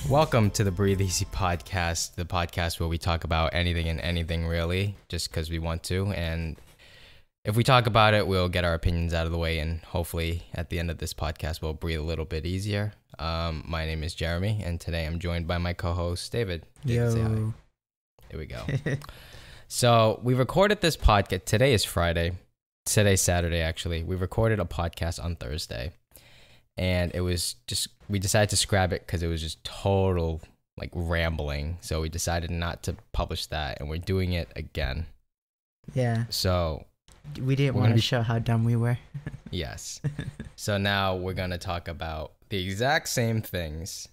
Welcome to the Breathe Easy Podcast, the podcast where we talk about anything and anything really, just because we want to. And if we talk about it, we'll get our opinions out of the way, and hopefully at the end of this podcast, we'll breathe a little bit easier. My name is Jeremy, and today I'm joined by my co-host, David. David, say hi. Here we go. So we recorded this podcast. Today is Friday. Today's Saturday, actually. We recorded a podcast on Thursday. And it was just, we decided to scrap it because it was just total, like, rambling. So we decided not to publish that, and we're doing it again. Yeah. So we didn't want to show how dumb we were. Yes. So now we're going to talk about the exact same things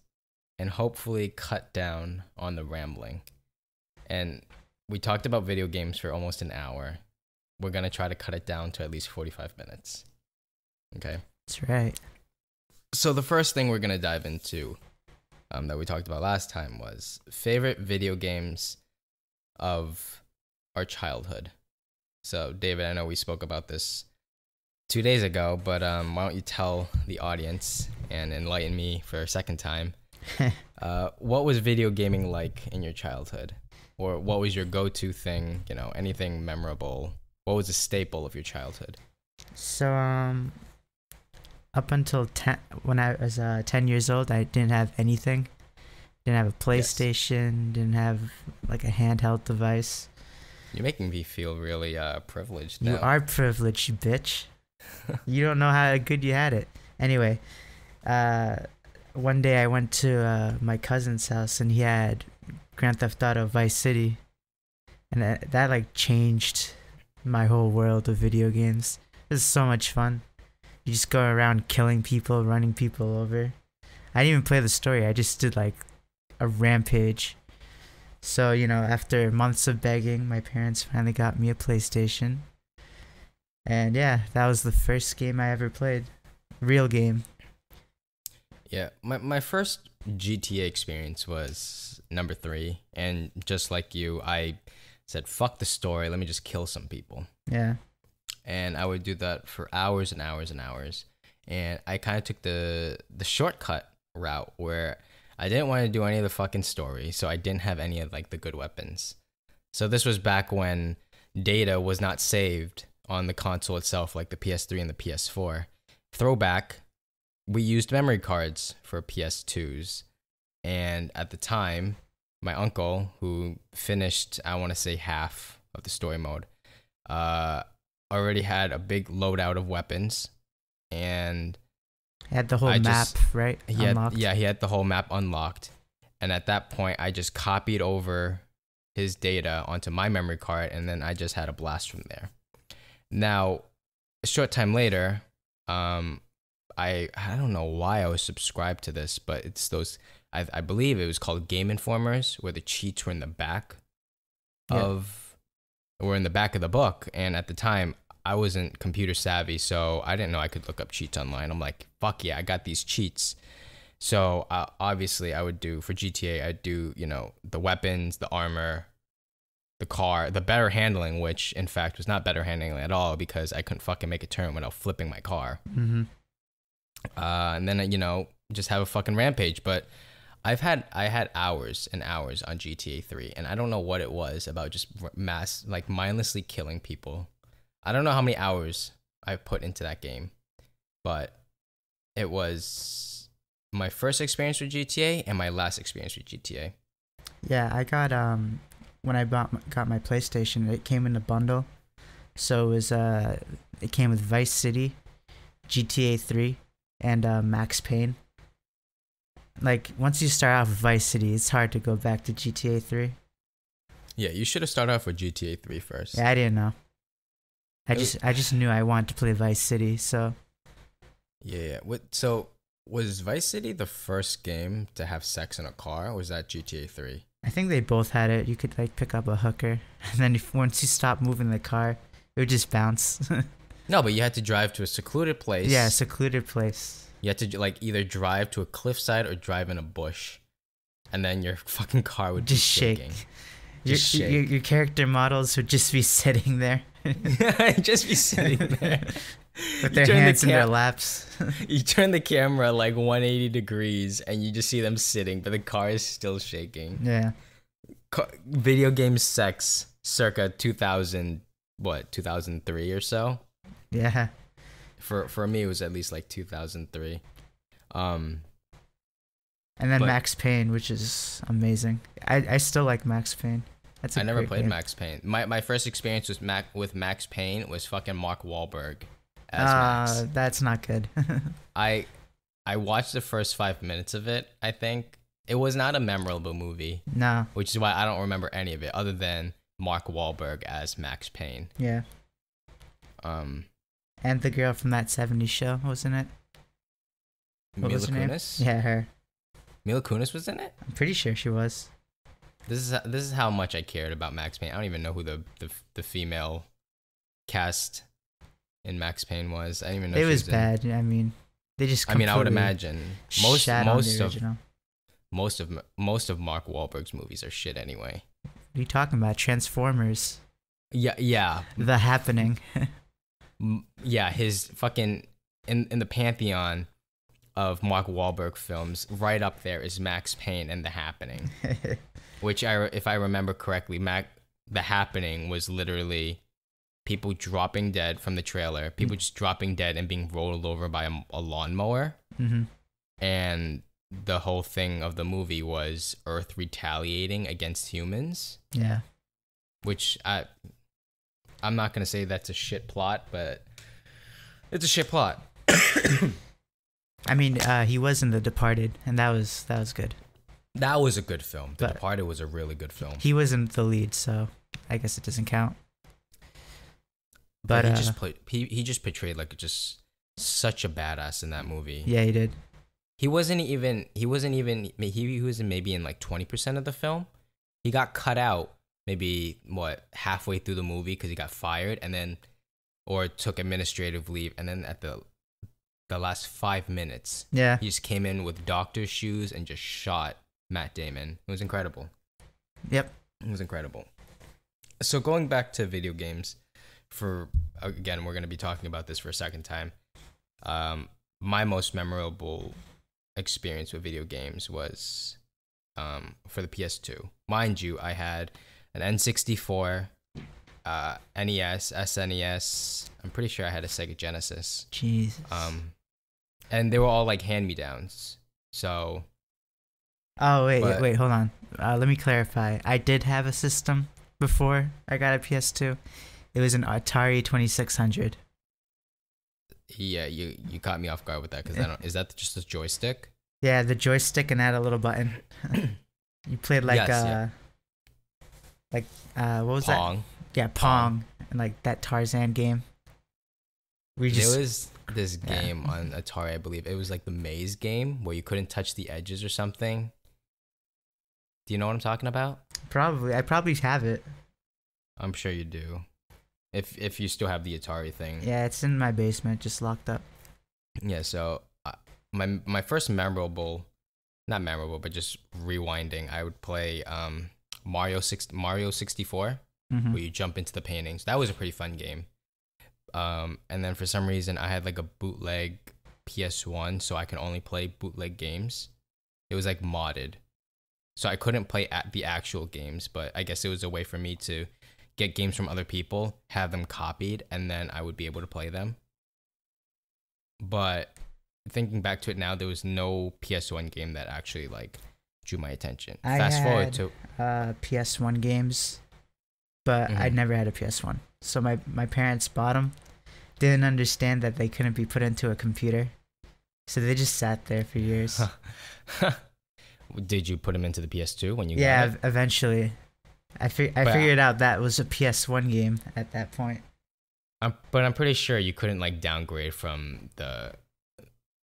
and hopefully cut down on the rambling. And we talked about video games for almost an hour. We're going to try to cut it down to at least 45 minutes. Okay? That's right. So the first thing we're going to dive into that we talked about last time was favorite video games of our childhood. So, David, I know we spoke about this 2 days ago, but why don't you tell the audience and enlighten me for a second time. What was video gaming like in your childhood? Or what was your go-to thing, you know, anything memorable? What was a staple of your childhood? So, up until when I was 10 years old, I didn't have anything. Didn't have a PlayStation, didn't have like a handheld device. You're making me feel really privileged now. You are privileged, you bitch. You don't know how good you had it. Anyway, one day I went to my cousin's house and he had Grand Theft Auto Vice City. And that like changed my whole world of video games. It was so much fun. You just go around killing people, running people over. I didn't even play the story. I just did like a rampage. So, you know, after months of begging, my parents finally got me a PlayStation. And yeah, that was the first game I ever played. Real game. Yeah, my first GTA experience was number 3. And just like you, I said, fuck the story. Let me just kill some people. Yeah. And I would do that for hours and hours and hours. And I kind of took the shortcut route where I didn't want to do any of the fucking story. So I didn't have any of like the good weapons. So this was back when data was not saved on the console itself, like the PS3 and the PS4. Throwback, we used memory cards for PS2s. And at the time, my uncle, who finished, I want to say half of the story mode, already had a big loadout of weapons, and he had the whole map, right? He had the whole map unlocked. And at that point, I just copied over his data onto my memory card, and then I just had a blast from there. Now, a short time later, I don't know why I was subscribed to this, but it's those, I believe it was called Game Informers, where the cheats were in the back were in the back of the book. And at the time, I wasn't computer savvy, so I didn't know I could look up cheats online. I'm like, fuck yeah, I got these cheats. So obviously I would do, for GTA, I'd do, you know, the weapons, the armor, the car, the better handling, which in fact was not better handling at all because I couldn't fucking make a turn without flipping my car. Mm-hmm. And then, you know, just have a fucking rampage. But I had hours and hours on GTA 3, and I don't know what it was about just mindlessly killing people. I don't know how many hours I put into that game, but it was my first experience with GTA and my last experience with GTA. Yeah, I got when I got my PlayStation, it came in a bundle. So it came with Vice City, GTA 3, and Max Payne. Like, once you start off with Vice City, it's hard to go back to GTA 3. Yeah, you should have started off with GTA 3 first. Yeah, I didn't know. I just knew I wanted to play Vice City, so. Yeah. So, was Vice City the first game to have sex in a car, or was that GTA 3? I think they both had it. You could, like, pick up a hooker, and then once you stop moving the car, it would just bounce. No, but you had to drive to a secluded place. Yeah, a secluded place. You had to like either drive to a cliffside or drive in a bush, and then your fucking car would just be shaking. Your character models would just be sitting there. Just be sitting there with their hands in their laps. You turn the camera like 180 degrees and you just see them sitting, but the car is still shaking. Yeah. Video game sex circa 2000, 2003 or so. Yeah. For me, it was at least like 2003. And then Max Payne, which is amazing. I still like Max Payne. I never played Max Payne. My first experience with Max Payne was fucking Mark Wahlberg as Max. That's not good. I watched the first 5 minutes of it. I think it was not a memorable movie. No. Which is why I don't remember any of it other than Mark Wahlberg as Max Payne. Yeah. And the girl from that 70s show, wasn't it? What Mila was her name? Kunis? Yeah, her. Mila Kunis was in it? I'm pretty sure she was. This is how much I cared about Max Payne. I don't even know who the female cast in Max Payne was. I didn't even know it was bad. I mean, they just. I mean, I would imagine most of Mark Wahlberg's movies are shit anyway. What are you talking about? Transformers. Yeah. The Happening. Yeah, his fucking in the pantheon of Mark Wahlberg films, right up there is Max Payne and The Happening, which if I remember correctly, The Happening was literally people dropping dead from the trailer, people just dropping dead and being rolled over by a lawnmower, and the whole thing of the movie was Earth retaliating against humans. Yeah, which I'm not gonna say that's a shit plot, but it's a shit plot. I mean, he was in The Departed, and that was good. That was a good film. The Departed was a really good film. He wasn't the lead, so I guess it doesn't count. But he just portrayed like just such a badass in that movie. Yeah, he did. He was maybe in like 20% of the film. He got cut out maybe halfway through the movie because he got fired or took administrative leave, and then at the last 5 minutes, yeah, he just came in with doctor's shoes and just shot Matt Damon. It was incredible. Yep, it was incredible. So going back to video games, again, we're going to be talking about this for a second time. My most memorable experience with video games was for the PS2. Mind you, I had an N64, NES, SNES. I'm pretty sure I had a Sega Genesis. Jesus. And they were all like hand-me-downs. So. Oh wait, hold on. Let me clarify. I did have a system before I got a PS2. It was an Atari 2600. Yeah, you caught me off guard with that because is that just a joystick? Yeah, the joystick and had a little button. You played like what was Pong. that? Yeah, Pong. And like that Tarzan game. There was this game on Atari, I believe. It was like the maze game where you couldn't touch the edges or something. Do you know what I'm talking about? Probably. I probably have it. I'm sure you do. If you still have the Atari thing. Yeah, it's in my basement, just locked up. Yeah, so my first not memorable, but just rewinding, I would play Mario 64, where you jump into the paintings. That was a pretty fun game. And then for some reason, I had like a bootleg PS1, so I can only play bootleg games. It was like modded. So I couldn't play the actual games, but I guess it was a way for me to get games from other people, have them copied, and then I would be able to play them. But thinking back to it now, there was no PS1 game that actually like drew my attention. Fast forward to PS1 games, but I never had a PS1. So my parents bought them. Didn't understand that they couldn't be put into a computer, so they just sat there for years. Did you put them into the PS2 when you got it? Eventually. I figured out that was a PS1 game at that point. But I'm pretty sure you couldn't like downgrade from the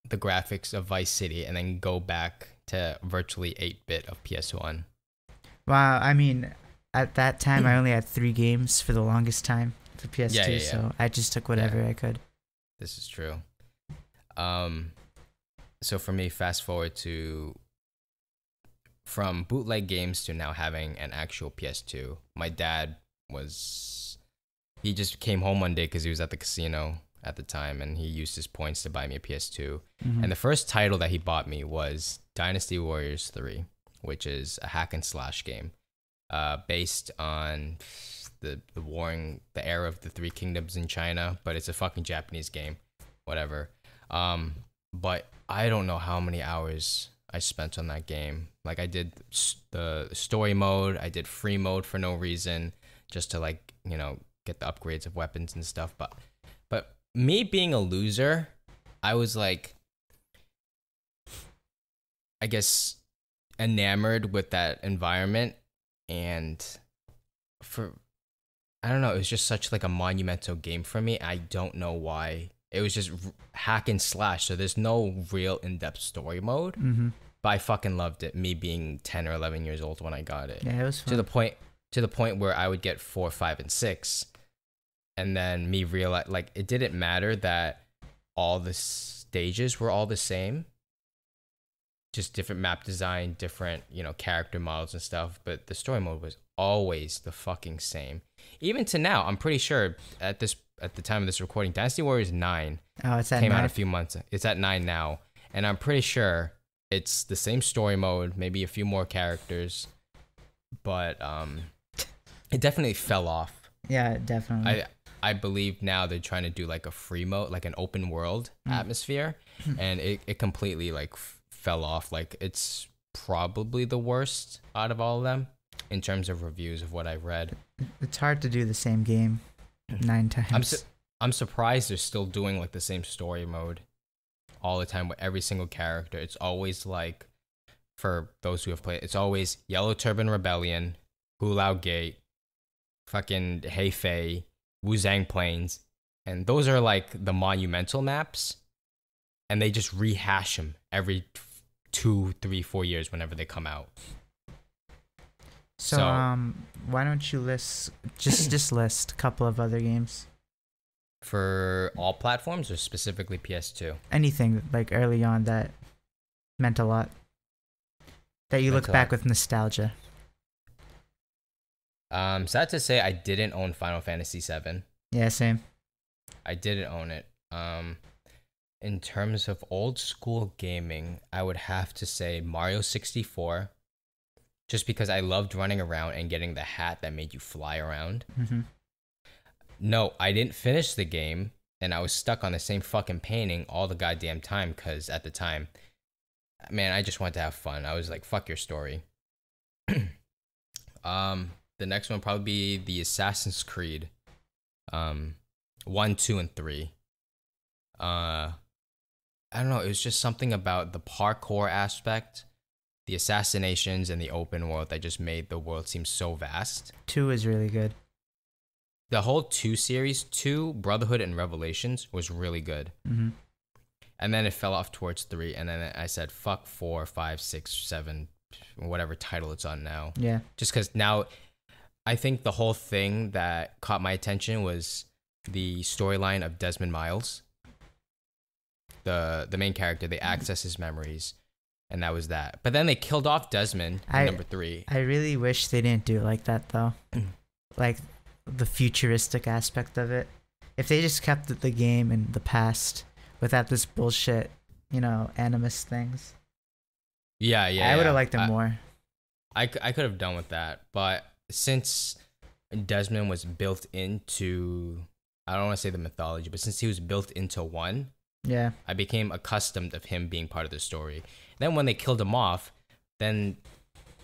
graphics of Vice City and then go back to virtually 8-bit of PS1. Well, I mean, at that time I only had 3 games for the longest time for PS2, so I just took whatever I could. This is true. So for me, fast forward to from bootleg games to now having an actual PS2. My dad was he just came home one day because he was at the casino at the time, and he used his points to buy me a PS2. Mm-hmm. And the first title that he bought me was Dynasty Warriors 3, which is a hack and slash game, based on the era of the Three Kingdoms in China, but it's a fucking Japanese game, whatever. But I don't know how many hours I spent on that game. Like, I did the story mode, I did free mode for no reason, just to, like, you know, get the upgrades of weapons and stuff. But me being a loser, I was like, I guess, enamored with that environment, and I don't know, it was just such like a monumental game for me. I don't know why. It was just hack and slash, so there's no real in-depth story mode. Mm-hmm. But I fucking loved it. Me being 10 or 11 years old when I got it. Yeah, it was fun. To the point where I would get 4, 5, and 6, and then me realize, like, it didn't matter that all the stages were all the same, just different map design, different, you know, character models and stuff. But the story mode was always the fucking same. Even to now, I'm pretty sure at the time of this recording, Dynasty Warriors 9 it's at came 9? out a few months. It's at 9 now, and I'm pretty sure it's the same story mode, maybe a few more characters, but it definitely fell off. Yeah, definitely. I believe now they're trying to do like a free mode, like an open world atmosphere, and it completely like fell off. Like, it's probably the worst out of all of them in terms of reviews of what I read. It's hard to do the same game 9 times. I'm surprised they're still doing like the same story mode all the time with every single character. It's always like, for those who have played, it's always Yellow Turban Rebellion, Hulao Gate, fucking Hefei, Wuzang Plains, and those are like the monumental maps, and they just rehash them every 2, 3, 4 years whenever they come out. So why don't you list just list a couple of other games For all platforms or specifically PS2? anything like early on that meant a lot, that you look Meant a back lot. with nostalgia? Sad to say, I didn't own Final Fantasy VII. Yeah, same. I didn't own it. In terms of old school gaming, I would have to say Mario 64, just because I loved running around and getting the hat that made you fly around. Mm-hmm. No, I didn't finish the game, and I was stuck on the same fucking painting all the goddamn time, because at the time, man, I just wanted to have fun. I was like, fuck your story. The next one probably be the Assassin's Creed, 1, 2, and 3. I don't know. It was just something about the parkour aspect, the assassinations, and the open world that just made the world seem so vast. 2 is really good. The whole 2 series, 2, Brotherhood and Revelations, was really good. Mm-hmm. And then it fell off towards 3, and then I said, fuck 4, 5, 6, 7, whatever title it's on now. Yeah. Just because now, I think the whole thing that caught my attention was the storyline of Desmond Miles. The main character, they access his memories, and that was that. But then they killed off Desmond in number 3. I really wish they didn't do it like that, though. Like, the futuristic aspect of it. If they just kept the game in the past without this bullshit, animus things. Yeah. I would have liked it more. I could have done with that, but since Desmond was built into, I don't want to say the mythology, but since he was built into 1, yeah, I became accustomed of him being part of the story. Then when they killed him off, then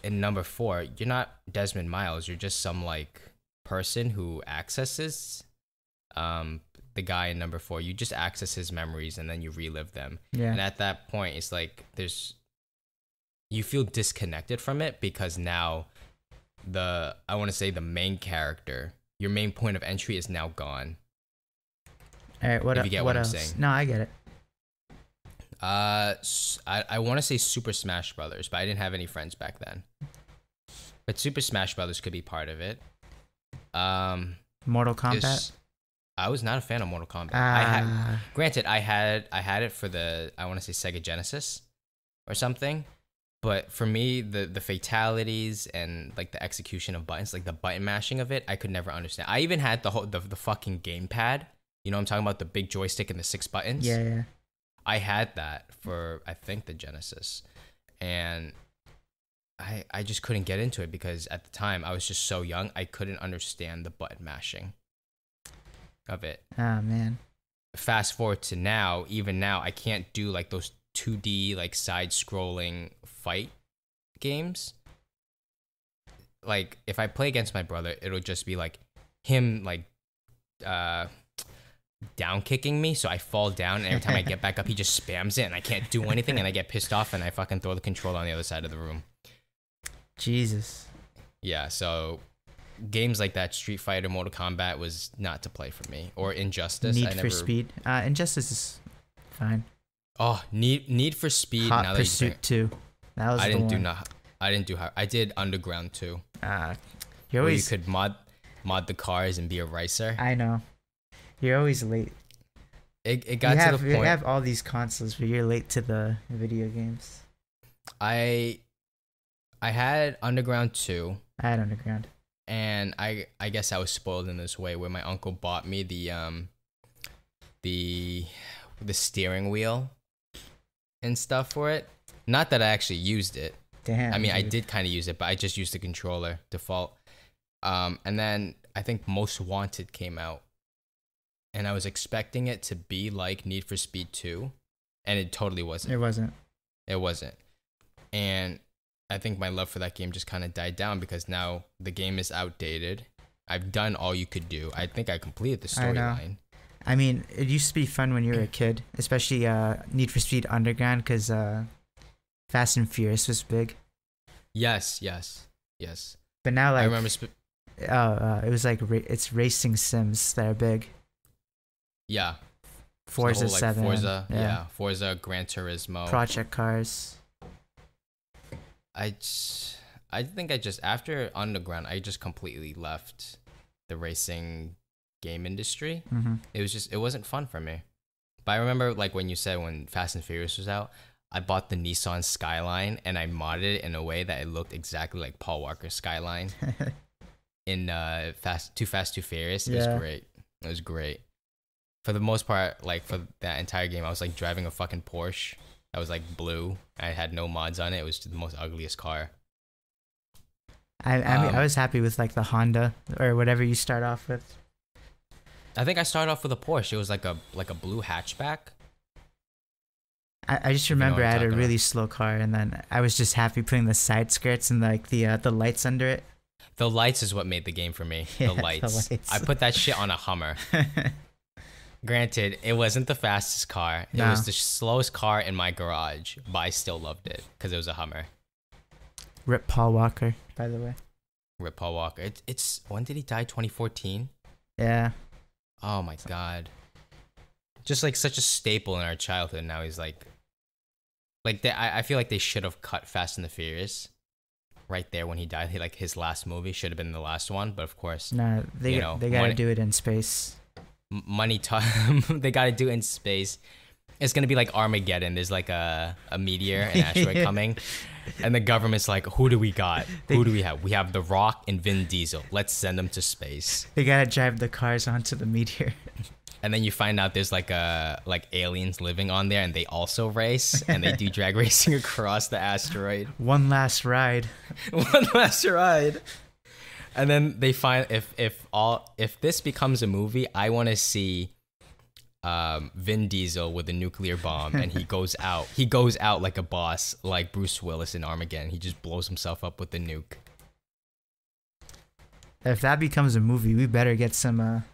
in number 4, you're not Desmond Miles. You're just some like person who accesses the guy in number 4. You just access his memories and then you relive them. Yeah. And at that point, it's like you feel disconnected from it, because now I want to say the main character, your main point of entry, is now gone. All right, what If you get what I'm else? saying. No, I get it. I want to say Super Smash Brothers, but I didn't have any friends back then. But Super Smash Brothers could be part of it. Mortal Kombat. I was not a fan of Mortal Kombat. Granted, I had it for the, I want to say, Sega Genesis or something, But for me, the fatalities and like the execution of buttons, like the button mashing of it, I could never understand. I even had the fucking gamepad. You know what I'm talking about, the big joystick and the 6 buttons? Yeah, yeah. I had that for, I think, the Genesis. And I just couldn't get into it because at the time I was just so young, I couldn't understand the button mashing of it. Oh, man. Fast forward to now, even now, I can't do like those 2D like side scrolling fight games. Like if I play against my brother, it'll just be like him like down kicking me, so I fall down, and every time I get back up he just spams it and I can't do anything, and I get pissed off and I fucking throw the controller on the other side of the room. Jesus. Yeah, so games like that, Street Fighter, Mortal Kombat, was not to play for me. Or Injustice. Need for Speed. Injustice is fine. Oh, Need for Speed. Hot Pursuit 2. That was I the didn't one. do not. I didn't do. I did Underground 2. You're where always. You could mod the cars and be a racer. I know. You're always late. It got to the point. You have all these consoles, but you're late to the video games. I had Underground 2. I had Underground. And I guess I was spoiled in this way where my uncle bought me the steering wheel and stuff for it. Not that I actually used it. Damn. I mean, dude. I did kind of use it, but I just used the controller default. And then I think Most Wanted came out, and I was expecting it to be like Need for Speed 2, and it totally wasn't. It wasn't. It wasn't. And I think my love for that game just kind of died down because now the game is outdated. I've done all you could do. I think I completed the storyline. I mean, it used to be fun when you were a kid, especially Need for Speed Underground, because Fast and Furious was big. Yes. But now, like, I remember. it was like it's racing sims that are big. Yeah. Forza the whole, like, 7. Forza, yeah. Forza, Gran Turismo. Project Cars. I think I just, after Underground, I just completely left the racing game industry. Mm-hmm. It wasn't fun for me. But I remember, like, when you said when Fast and Furious was out, I bought the Nissan Skyline and I modded it in a way that it looked exactly like Paul Walker's Skyline in Too Fast, Too Furious. It was great. It was great. For the most part, like, for that entire game, I was like driving a fucking Porsche that was like blue. I had no mods on it. It was the most ugliest car. I mean, I was happy with like the Honda or whatever you start off with. I think I started off with a Porsche. It was like a blue hatchback. I just remember I had a talking really about. slow car, and then I was just happy putting the side skirts and like the lights under it. The lights is what made the game for me. Yeah, the lights. the lights. I put that shit on a Hummer. Granted, it wasn't the fastest car. It No. was the slowest car in my garage, but I still loved it because it was a Hummer. Rip Paul Walker, by the way. Rip Paul Walker. It's when did he die? 2014. Yeah. Oh my god. Just like such a staple in our childhood. Now he's like I feel like they should have cut Fast and the Furious right there when he died. Like his last movie should have been the last one, but of course, No, they gotta do it in space. money time. They gotta do it in space. It's gonna be like Armageddon. There's like a meteor, an asteroid coming, and the government's like, who do we got? Who do we have? We have The Rock and Vin Diesel. Let's send them to space. They gotta drive the cars onto the meteor. And then you find out there's like aliens living on there, and they also race, and they do drag racing across the asteroid. One last ride. One last ride. And then they find if this becomes a movie, I want to see Vin Diesel with a nuclear bomb, and he goes out. He goes out like a boss, like Bruce Willis in Armageddon. He just blows himself up with the nuke. If that becomes a movie, we better get some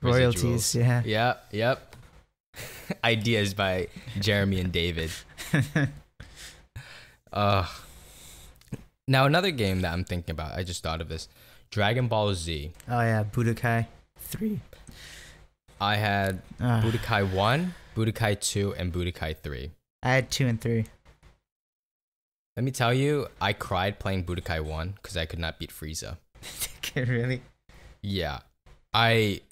royalties. Residuals. Yeah. Yep. Ideas by Jeremy and David. Now another game that I'm thinking about, I just thought of this. Dragon Ball Z. Oh yeah, Budokai 3. I had Budokai 1, Budokai 2, and Budokai 3. I had 2 and 3. Let me tell you, I cried playing Budokai 1 because I could not beat Frieza. Really? Yeah. I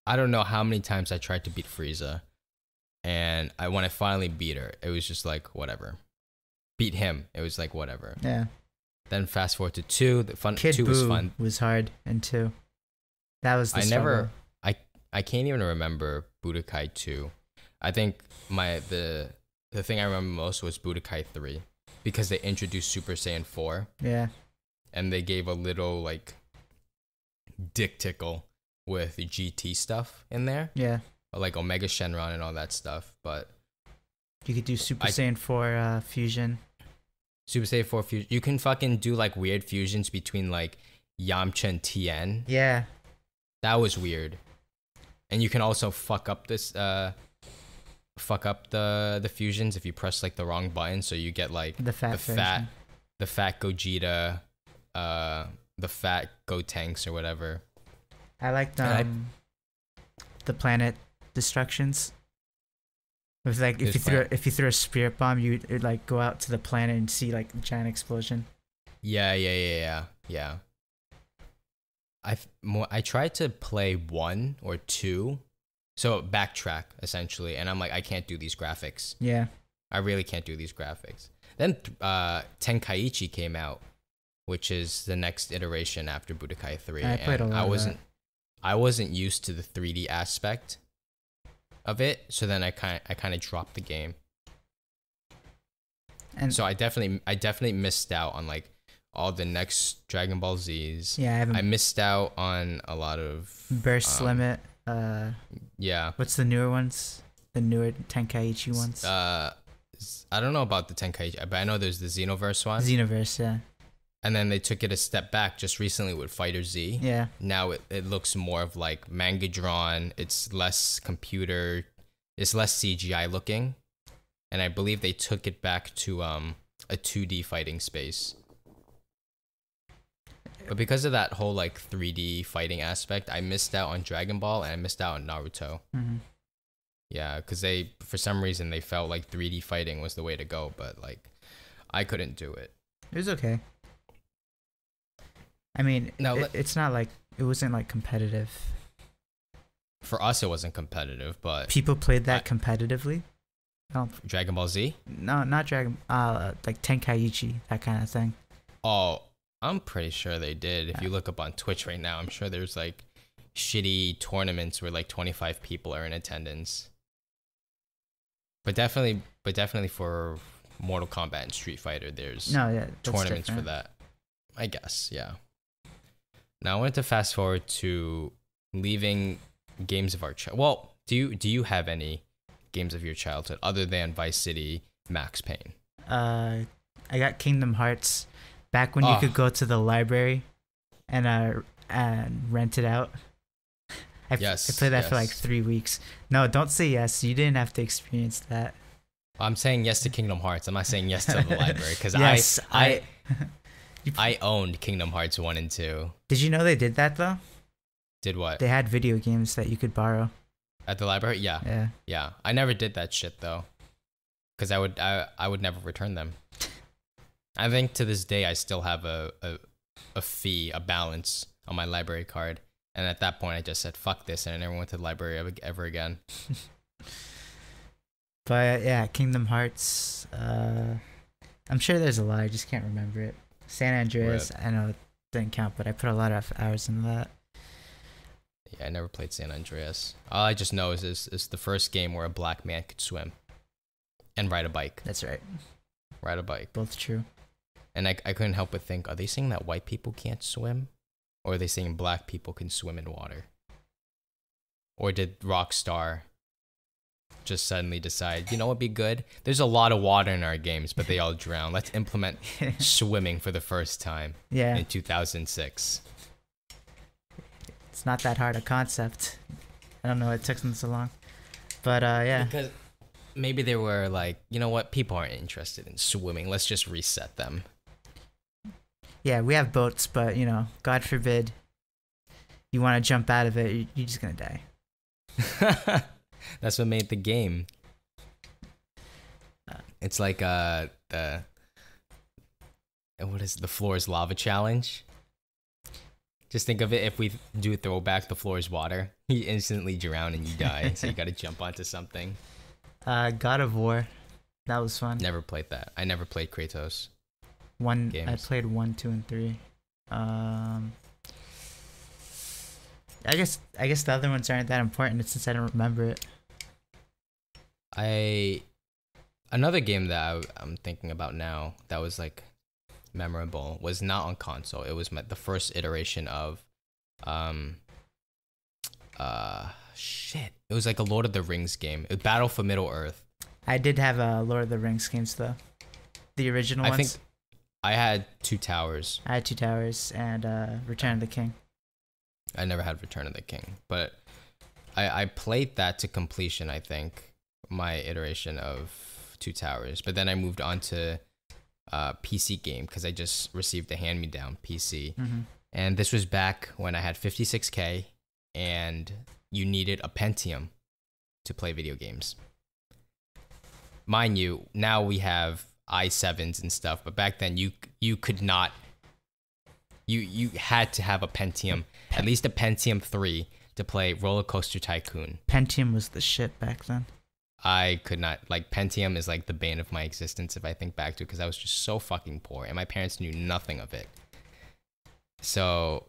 don't know how many times I tried to beat Frieza. And when I finally beat her, it was just like, whatever. beat him. It was like whatever. Yeah. Then fast forward to 2. The fun Kid 2 Buu was fun. was hard in 2. That was the struggle. I can't even remember Budokai 2. I think the thing I remember most was Budokai 3 because they introduced Super Saiyan 4. Yeah. And they gave a little like dick tickle with GT stuff in there. Yeah. Like Omega Shenron and all that stuff, but you could do Super Saiyan 4 fusion. Super Saiyan 4 fusion. You can fucking do like weird fusions between like Yamcha and Tien. Yeah. That was weird. And you can also fuck up the fusions if you press like the wrong button, so you get like the fat Gogeta, the fat Gotenks or whatever. I liked the planet destructions. It was like if you threw a spirit bomb, you'd like go out to the planet and see like a giant explosion. Yeah. I tried to play 1 or 2, so backtrack essentially, and I'm like, I can't do these graphics. Yeah. I really can't do these graphics. Then Tenkaichi came out, which is the next iteration after Budokai 3. I played a lot of that. I wasn't used to the 3D aspect of it, so then I kind of dropped the game. And so I definitely missed out on like all the next Dragon Ball Z's. Yeah, I missed out on a lot of Burst Limit. Yeah. What's the newer ones? The newer Tenkaichi ones? I don't know about the Tenkaichi, but I know there's the Xenoverse one. Xenoverse, yeah. And then they took it a step back just recently with Fighter Z. Yeah. Now it looks more of like manga drawn. It's less CGI looking. And I believe they took it back to a 2D fighting space. But because of that whole like 3D fighting aspect, I missed out on Dragon Ball and I missed out on Naruto. Mm-hmm. Yeah, because for some reason they felt like 3D fighting was the way to go, but like I couldn't do it. It was okay. I mean, it's not like it wasn't like competitive. For us, it wasn't competitive, but people played that competitively. Dragon Ball Z? No, not Dragon. Like Tenkaichi, that kind of thing. Oh, I'm pretty sure they did. If you look up on Twitch right now, I'm sure there's like shitty tournaments where like 25 people are in attendance. But definitely for Mortal Kombat and Street Fighter, there's tournaments for that. I guess, yeah. Now I wanted to fast forward to leaving games of our childhood. Well, do you have any games of your childhood other than Vice City, Max Payne? I got Kingdom Hearts back when you could go to the library and rent it out. I played that for like 3 weeks. No, don't say yes. You didn't have to experience that. I'm saying yes to Kingdom Hearts. I'm not saying yes to the library because yes, I owned Kingdom Hearts 1 and 2. Did you know they did that though? Did what? They had video games that you could borrow. At the library? Yeah. Yeah. I never did that shit though. Because I would never return them. I think to this day I still have a balance on my library card. And at that point I just said, fuck this, and I never went to the library ever again. But yeah, Kingdom Hearts. I'm sure there's a lot. I just can't remember it. San Andreas, I know it didn't count, but I put a lot of hours into that. Yeah, I never played San Andreas. All I just know is it's the first game where a black man could swim and ride a bike. That's right. Ride a bike. Both true. And I couldn't help but think, are they saying that white people can't swim? Or are they saying black people can swim in water? Or did Rockstar just suddenly decide, you know what'd be good? There's a lot of water in our games, but they all drown. Let's implement swimming for the first time in 2006. It's not that hard a concept. I don't know, it took them so long. But yeah. Because maybe they were like, you know what? People aren't interested in swimming. Let's just reset them. Yeah, we have boats, but, you know, God forbid you want to jump out of it, you're just going to die. That's what made the game. It's like what is the floor is lava challenge? Just think of it, if we do a throwback, the floor is water. You instantly drown and you die, so you got to jump onto something. God of War. That was fun. Never played that. I never played Kratos. I games. played 1, 2, and 3. I guess the other ones aren't that important since I don't remember it. Another game that I'm thinking about now that was like memorable was not on console. It was the first iteration of shit. It was like a Lord of the Rings game. It Battle for Middle Earth. I did have Lord of the Rings games though. The original ones. I think I had Two Towers. I had Two Towers and Return of the King. I never had Return of the King, but I played that to completion, I think, my iteration of Two Towers. But then I moved on to PC game because I just received a hand-me-down PC. Mm-hmm. And this was back when I had 56K and you needed a Pentium to play video games. Mind you, now we have i7s and stuff, but back then you could not. You had to have a Pentium, at least a Pentium 3 to play Roller Coaster Tycoon. Pentium was the shit back then. I could not, like, Pentium is like the bane of my existence if I think back to it because I was just so fucking poor and my parents knew nothing of it. So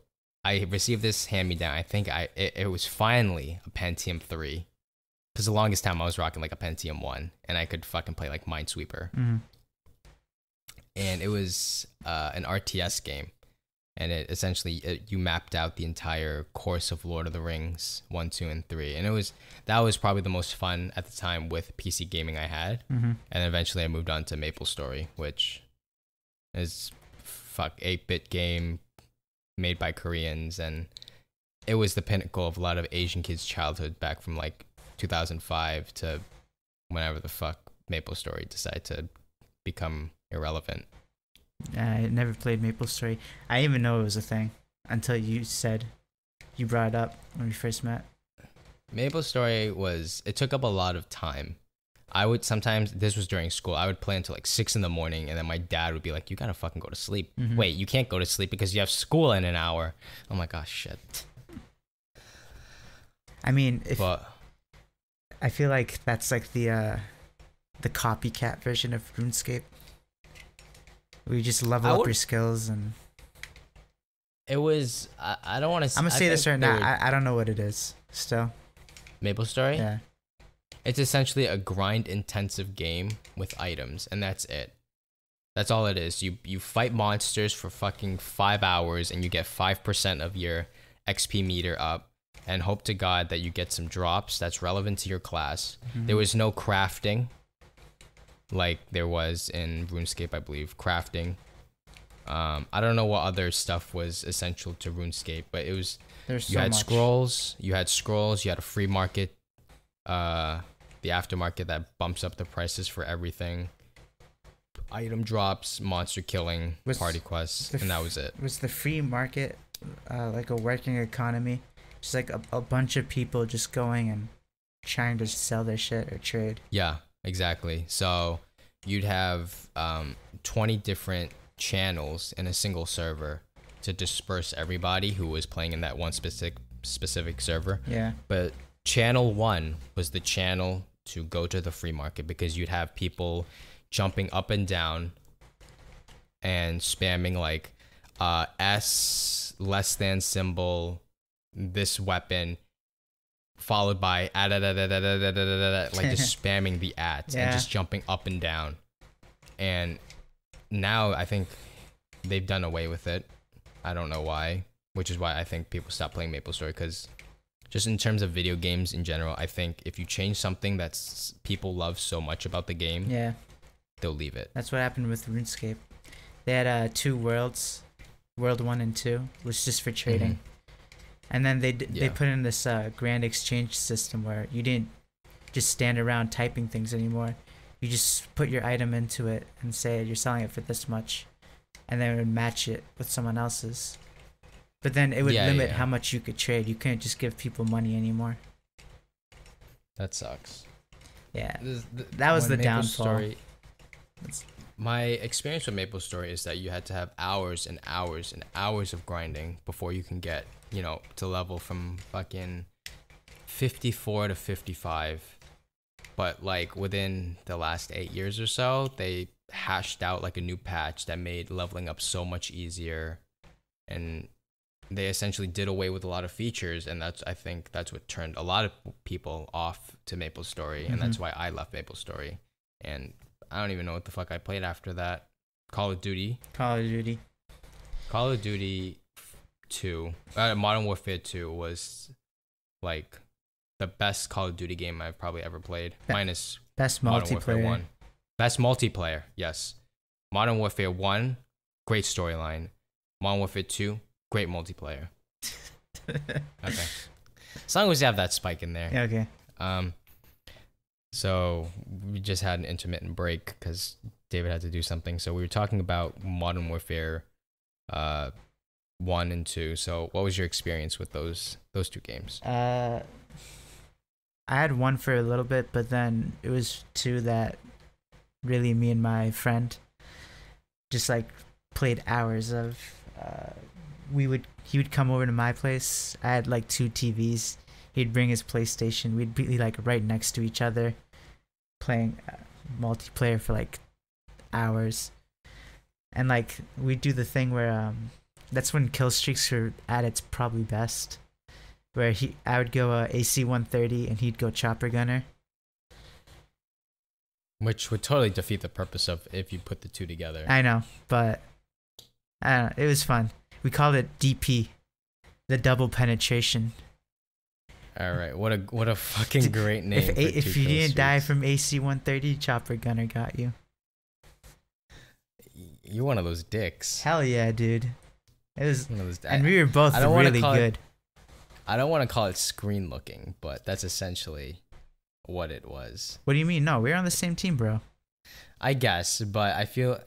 I received this hand-me-down. I think it was finally a Pentium 3 because the longest time I was rocking like a Pentium 1 and I could fucking play like Minesweeper. Mm-hmm. And it was an RTS game. And it essentially you mapped out the entire course of Lord of the Rings 1, 2, and 3, and that was probably the most fun at the time with PC gaming I had. Mm-hmm. And eventually I moved on to MapleStory, which is 8-bit game made by Koreans, and it was the pinnacle of a lot of Asian kids' childhood back from like 2005 to whenever the fuck MapleStory decided to become irrelevant. I never played MapleStory. I didn't even know it was a thing until you brought it up when we first met. MapleStory it took up a lot of time. I would sometimes, this was during school, I would play until like 6 a.m, and then my dad would be like, you gotta fucking go to sleep. Mm-hmm. Wait, you can't go to sleep because you have school in an hour. I'm like, oh shit. I mean, I feel like that's like the copycat version of RuneScape. We just level up your skills and. It was. I don't want to. I'm gonna say this right now. I don't know what it is. Still. MapleStory. Yeah. It's essentially a grind-intensive game with items, and that's it. That's all it is. You fight monsters for fucking 5 hours, and you get 5% of your XP meter up, and hope to God that you get some drops that's relevant to your class. Mm-hmm. There was no crafting. Like there was in RuneScape, I believe, crafting. I don't know what other stuff was essential to RuneScape, but it was. You had scrolls. You had a free market, the aftermarket that bumps up the prices for everything. Item drops, monster killing, party quests, and that was it. Was the free market like a working economy? Just like a bunch of people just going and trying to sell their shit or trade. Yeah. Exactly. So you'd have 20 different channels in a single server to disperse everybody who was playing in that one specific server. Yeah. But channel 1 was the channel to go to the free market because you'd have people jumping up and down and spamming like S less than symbol, this weapon, followed by like just spamming the ads and just jumping up and down. And now I think they've done away with it. I don't know why, which is why I think people stop playing MapleStory, because just in terms of video games in general, I think if you change something that's people love so much about the game, they'll leave it. That's what happened with RuneScape. They had 2 worlds, World 1 and 2, was just for trading. Mm-hmm. And then they put in this grand exchange system where you didn't just stand around typing things anymore. You just put your item into it and say you're selling it for this much, and then it would match it with someone else's. But then it would limit how much you could trade. You couldn't just give people money anymore. That sucks. Yeah, that was the downfall. My experience with MapleStory is that you had to have hours and hours and hours of grinding before you can get, to level from fucking 54 to 55. but like within the last 8 years or so, they hashed out like a new patch that made leveling up so much easier, and they essentially did away with a lot of features, and I think that's what turned a lot of people off to MapleStory, and that's why I left MapleStory. And I don't even know what the fuck I played after that. Call of Duty 2, Modern Warfare 2 was like the best Call of Duty game I've probably ever played, minus best Modern Warfare multiplayer. 1. Best multiplayer, yes. Modern Warfare 1, great storyline. Modern Warfare 2, great multiplayer. Okay. As long as you have that spike in there. Yeah, okay. So we just had an intermittent break because David had to do something. So we were talking about Modern Warfare 1 and 2. So what was your experience with those two games? I had 1 for a little bit, but then it was 2 that really me and my friend just like played hours of. He would come over to my place. I had like 2 TVs. He'd bring his PlayStation. We'd be like right next to each other, playing multiplayer for like hours. And like we'd do the thing where that's when kill streaks were at its probably best, where I would go AC 130 and he'd go chopper gunner. Which would totally defeat the purpose of if you put the two together. I know, but I don't know, it was fun. We called it DP, the double penetration. All right, what a fucking great name. If you didn't die from AC 130, chopper gunner got you. You're one of those dicks. Hell yeah, dude. It was, one of those, and we were both really good. I don't want to call it screen looking, but that's essentially what it was. What do you mean? No, we're on the same team, bro. I guess, but I feel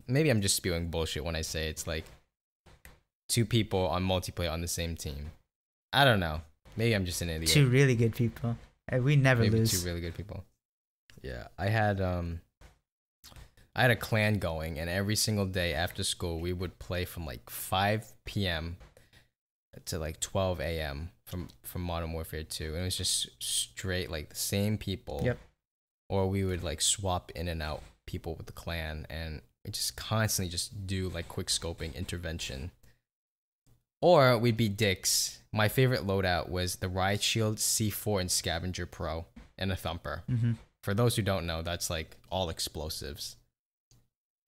maybe I'm just spewing bullshit when I say it's like 2 people on multiplayer on the same team. I don't know. Maybe I'm just an idiot. 2 really good people. We never maybe lose. 2 really good people. Yeah, I had a clan going, and every single day after school we would play from like 5 p.m. to like 12 a.m. from Modern Warfare 2, and it was just straight like the same people. Yep. Or we would like swap in and out people with the clan, and we just constantly just do like quick scoping intervention. Or we'd be dicks. My favorite loadout was the Riot Shield, C4, and Scavenger Pro, and a Thumper. Mm-hmm. For those who don't know, that's like all explosives.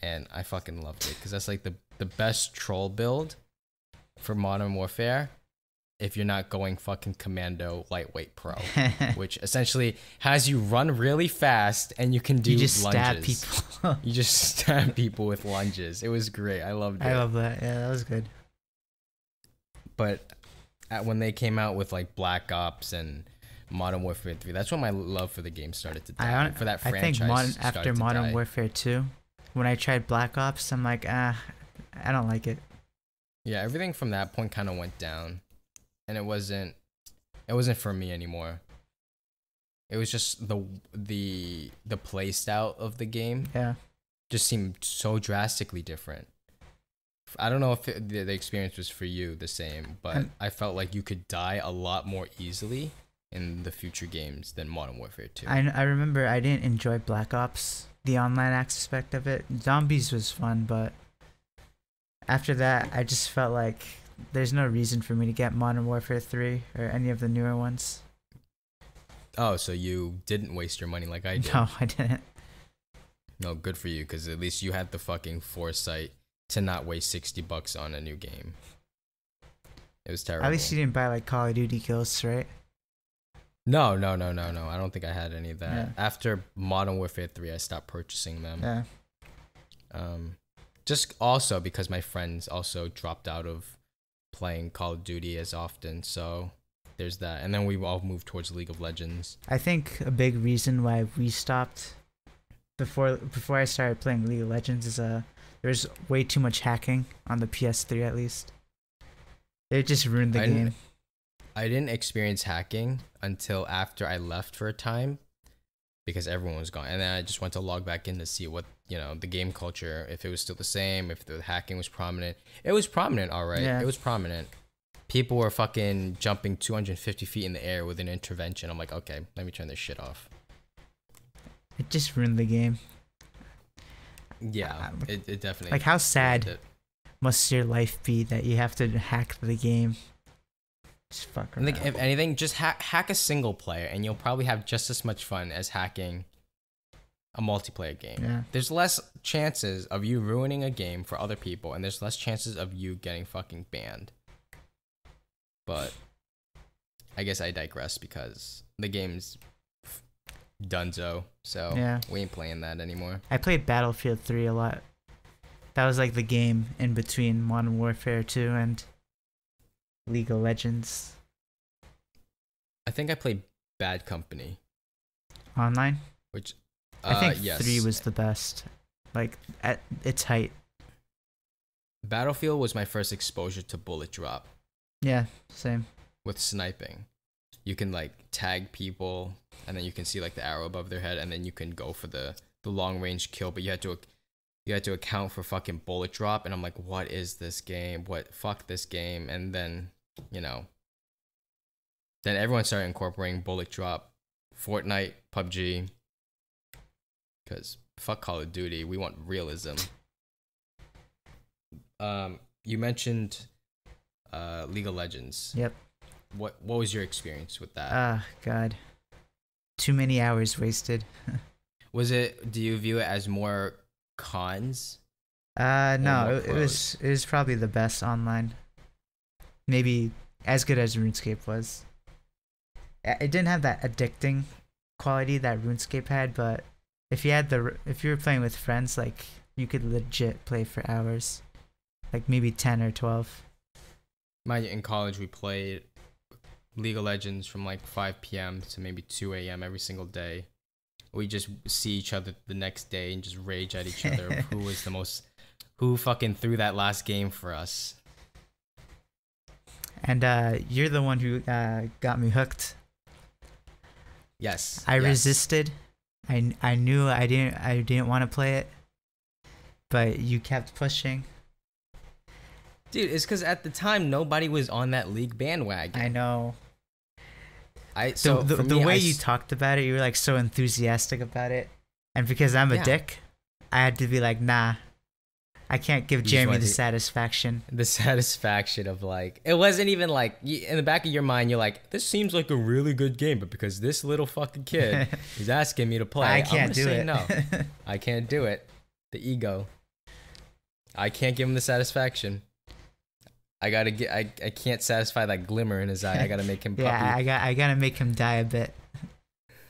And I fucking loved it because that's like the best troll build for Modern Warfare if you're not going fucking Commando Lightweight Pro, which essentially has you run really fast and you can do lunges. You just stab people. You just stab people with lunges. It was great. I loved it. I love that. Yeah, that was good. But when they came out with like Black Ops and Modern Warfare 3, that's when my love for the game started to die. For that franchise, I think after Modern Warfare 2, when I tried Black Ops, I'm like, I don't like it. Yeah, everything from that point kind of went down, and it wasn't for me anymore. It was just the play style of the game. Yeah, just seemed so drastically different. I don't know if the experience was for you the same, but I felt like you could die a lot more easily in the future games than Modern Warfare 2. I remember I didn't enjoy Black Ops, the online aspect of it. Zombies was fun, but after that, I just felt like there's no reason for me to get Modern Warfare 3 or any of the newer ones. Oh, so you didn't waste your money like I did? No, I didn't. No, good for you, because at least you had the fucking foresight to not waste $60 on a new game. It was terrible. At least you didn't buy like Call of Duty Ghosts, right? No. I don't think I had any of that. Yeah. After Modern Warfare 3, I stopped purchasing them. Yeah. Just also because my friends also dropped out of playing Call of Duty as often, so there's that. And then we all moved towards League of Legends. I think a big reason why we stopped before I started playing League of Legends is there's way too much hacking on the PS3 at least. It just ruined the game. I didn't experience hacking until after I left for a time because everyone was gone. And then I just went to log back in to see what, the game culture, if it was still the same, if the hacking was prominent. It was prominent, all right. Yeah. It was prominent. People were fucking jumping 250 feet in the air with an intervention. I'm like, okay, let me turn this shit off. It just ruined the game. Yeah, it definitely. Like, how sad ruined it. must your life be that you have to hack the game? Just fuck I think around. if anything, just hack a single player, and you'll probably have just as much fun as hacking a multiplayer game. Yeah. There's less chances of you ruining a game for other people, and there's less chances of you getting fucking banned. But I guess I digress because the game's donezo, so Yeah. we ain't playing that anymore. I played Battlefield 3 a lot. That was like the game in between Modern Warfare 2 and League of Legends I think I played Bad Company, online. which I think yes. 3 was the best. Like, at its height. Battlefield was my first exposure to bullet drop Yeah, same. with sniping. You can like tag people, and then you can see like the arrow above their head, and then you can go for the long range kill. But you had to account for fucking bullet drop, and I'm like, what is this game? Fuck this game? And then then everyone started incorporating bullet drop, Fortnite, PUBG, because fuck Call of Duty, we want realism. You mentioned League of Legends. Yep. What was your experience with that? Ah, God. Too many hours wasted. Do you view it as more cons? No, more it was probably the best online. Maybe as good as RuneScape was. It didn't have that addicting quality that RuneScape had, but if you were playing with friends, like, you could legit play for hours. Like maybe 10 or 12. Mind you, in college we played League of Legends from like 5 p.m. to maybe 2 a.m. every single day. We just see each other the next day and just rage at each other of who fucking threw that last game for us. And you're the one who got me hooked. Yes. I yes. resisted. I knew I didn't want to play it, but you kept pushing. Dude, it's because at the time nobody was on that league bandwagon. I know. The way you talked about it, you were like so enthusiastic about it, and because I'm a dick, I had to be like, nah, I can't give Jeremy the satisfaction. The satisfaction of like, it wasn't even like, in the back of your mind, you're like, this seems like a really good game, but because this little fucking kid is asking me to play, I can't do it. No, I can't do it. The ego. I can't give him the satisfaction. I can't satisfy that glimmer in his eye. I gotta make him puppy. Yeah, I gotta make him die a bit.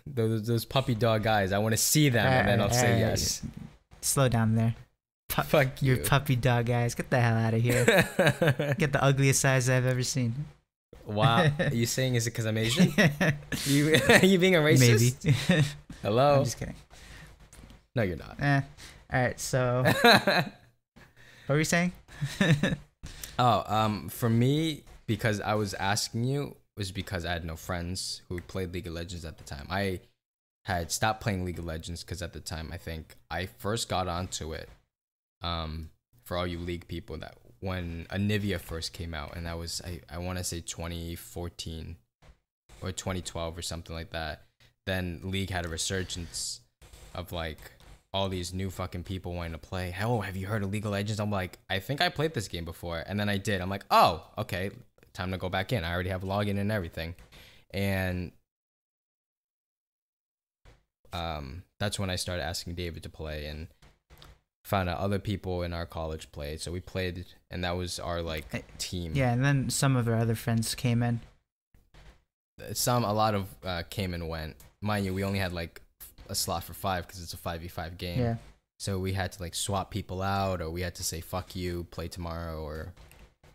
Those puppy dog eyes. I want to see them, and then I'll say yes. Slow down there. Fuck you. Your puppy dog eyes. Get the hell out of here. Get the ugliest eyes I've ever seen. Wow. Are you saying is it because I'm Asian? you being a racist? Maybe. Hello? I'm just kidding. No, you're not. Alright, so what were you saying? For me, because I was asking you, was because I had no friends who played League of Legends at the time. I had stopped playing League of Legends because at the time, I think I first got onto it. For all you League people, that when Anivia first came out, and that was I want to say 2014 or 2012 or something like that. Then League had a resurgence of like all these new fucking people wanting to play. Oh, have you heard of League of Legends? I'm like, I think I played this game before, and then I did. I'm like, oh, okay, time to go back in. I already have login and everything, and that's when I started asking David to play and found out other people in our college played. So we played, and that was our like team. Yeah, and then some of our other friends came in. A lot of came and went. Mind you, we only had like a slot for 5 because it's a 5v5 game. Yeah. So we had to like swap people out, or we had to say fuck you, play tomorrow, or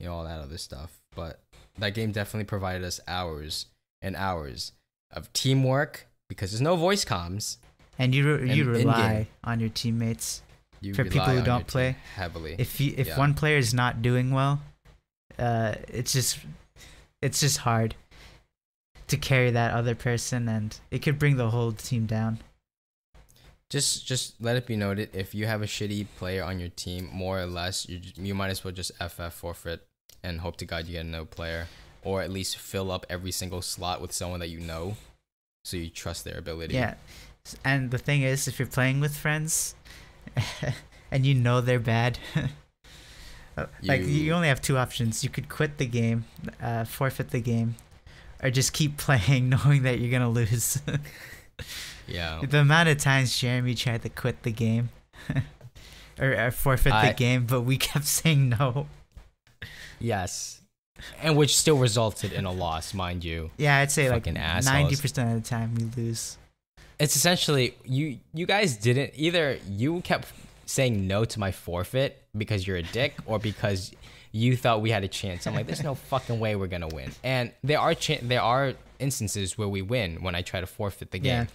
all that other stuff. But that game definitely provided us hours and hours of teamwork because there's no voice comms. And you rely on your teammates. For people who don't play heavily. If one player is not doing well, it's just hard to carry that other person, and it could bring the whole team down. Just let it be noted, if you have a shitty player on your team, more or less, you might as well just FF forfeit and hope to God you get another player, or at least fill up every single slot with someone that you know, so you trust their ability. Yeah, And the thing is, if you're playing with friends and you know they're bad, like you only have two options. You could quit the game, forfeit the game, or just keep playing knowing that you're gonna lose. Yeah. The amount of times Jeremy tried to quit the game or forfeit the game, but we kept saying no. Yes. And which still resulted in a loss, mind you. Yeah, I'd say Fucking like assholes. 90% of the time we lose. It's essentially you guys didn't either. You kept saying no to my forfeit because you're a dick, or because you thought we had a chance. I'm like, there's no fucking way we're gonna win. And there are instances where we win when I try to forfeit the game,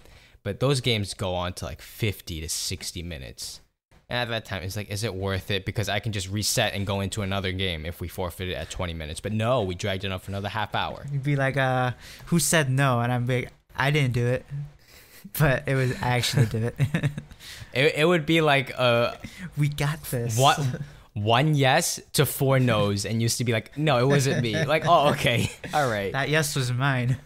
but those games go on to like 50 to 60 minutes. And at that time, it's like, is it worth it? Because I can just reset and go into another game if we forfeit it at 20 minutes. But no, we dragged it up for another half hour. You'd be like, who said no? And I'm like, I didn't do it. But I actually did it. It would be like we got this. One yes to 4 no's, and used to be like, no, it wasn't me. Like, oh, okay, all right. That yes was mine.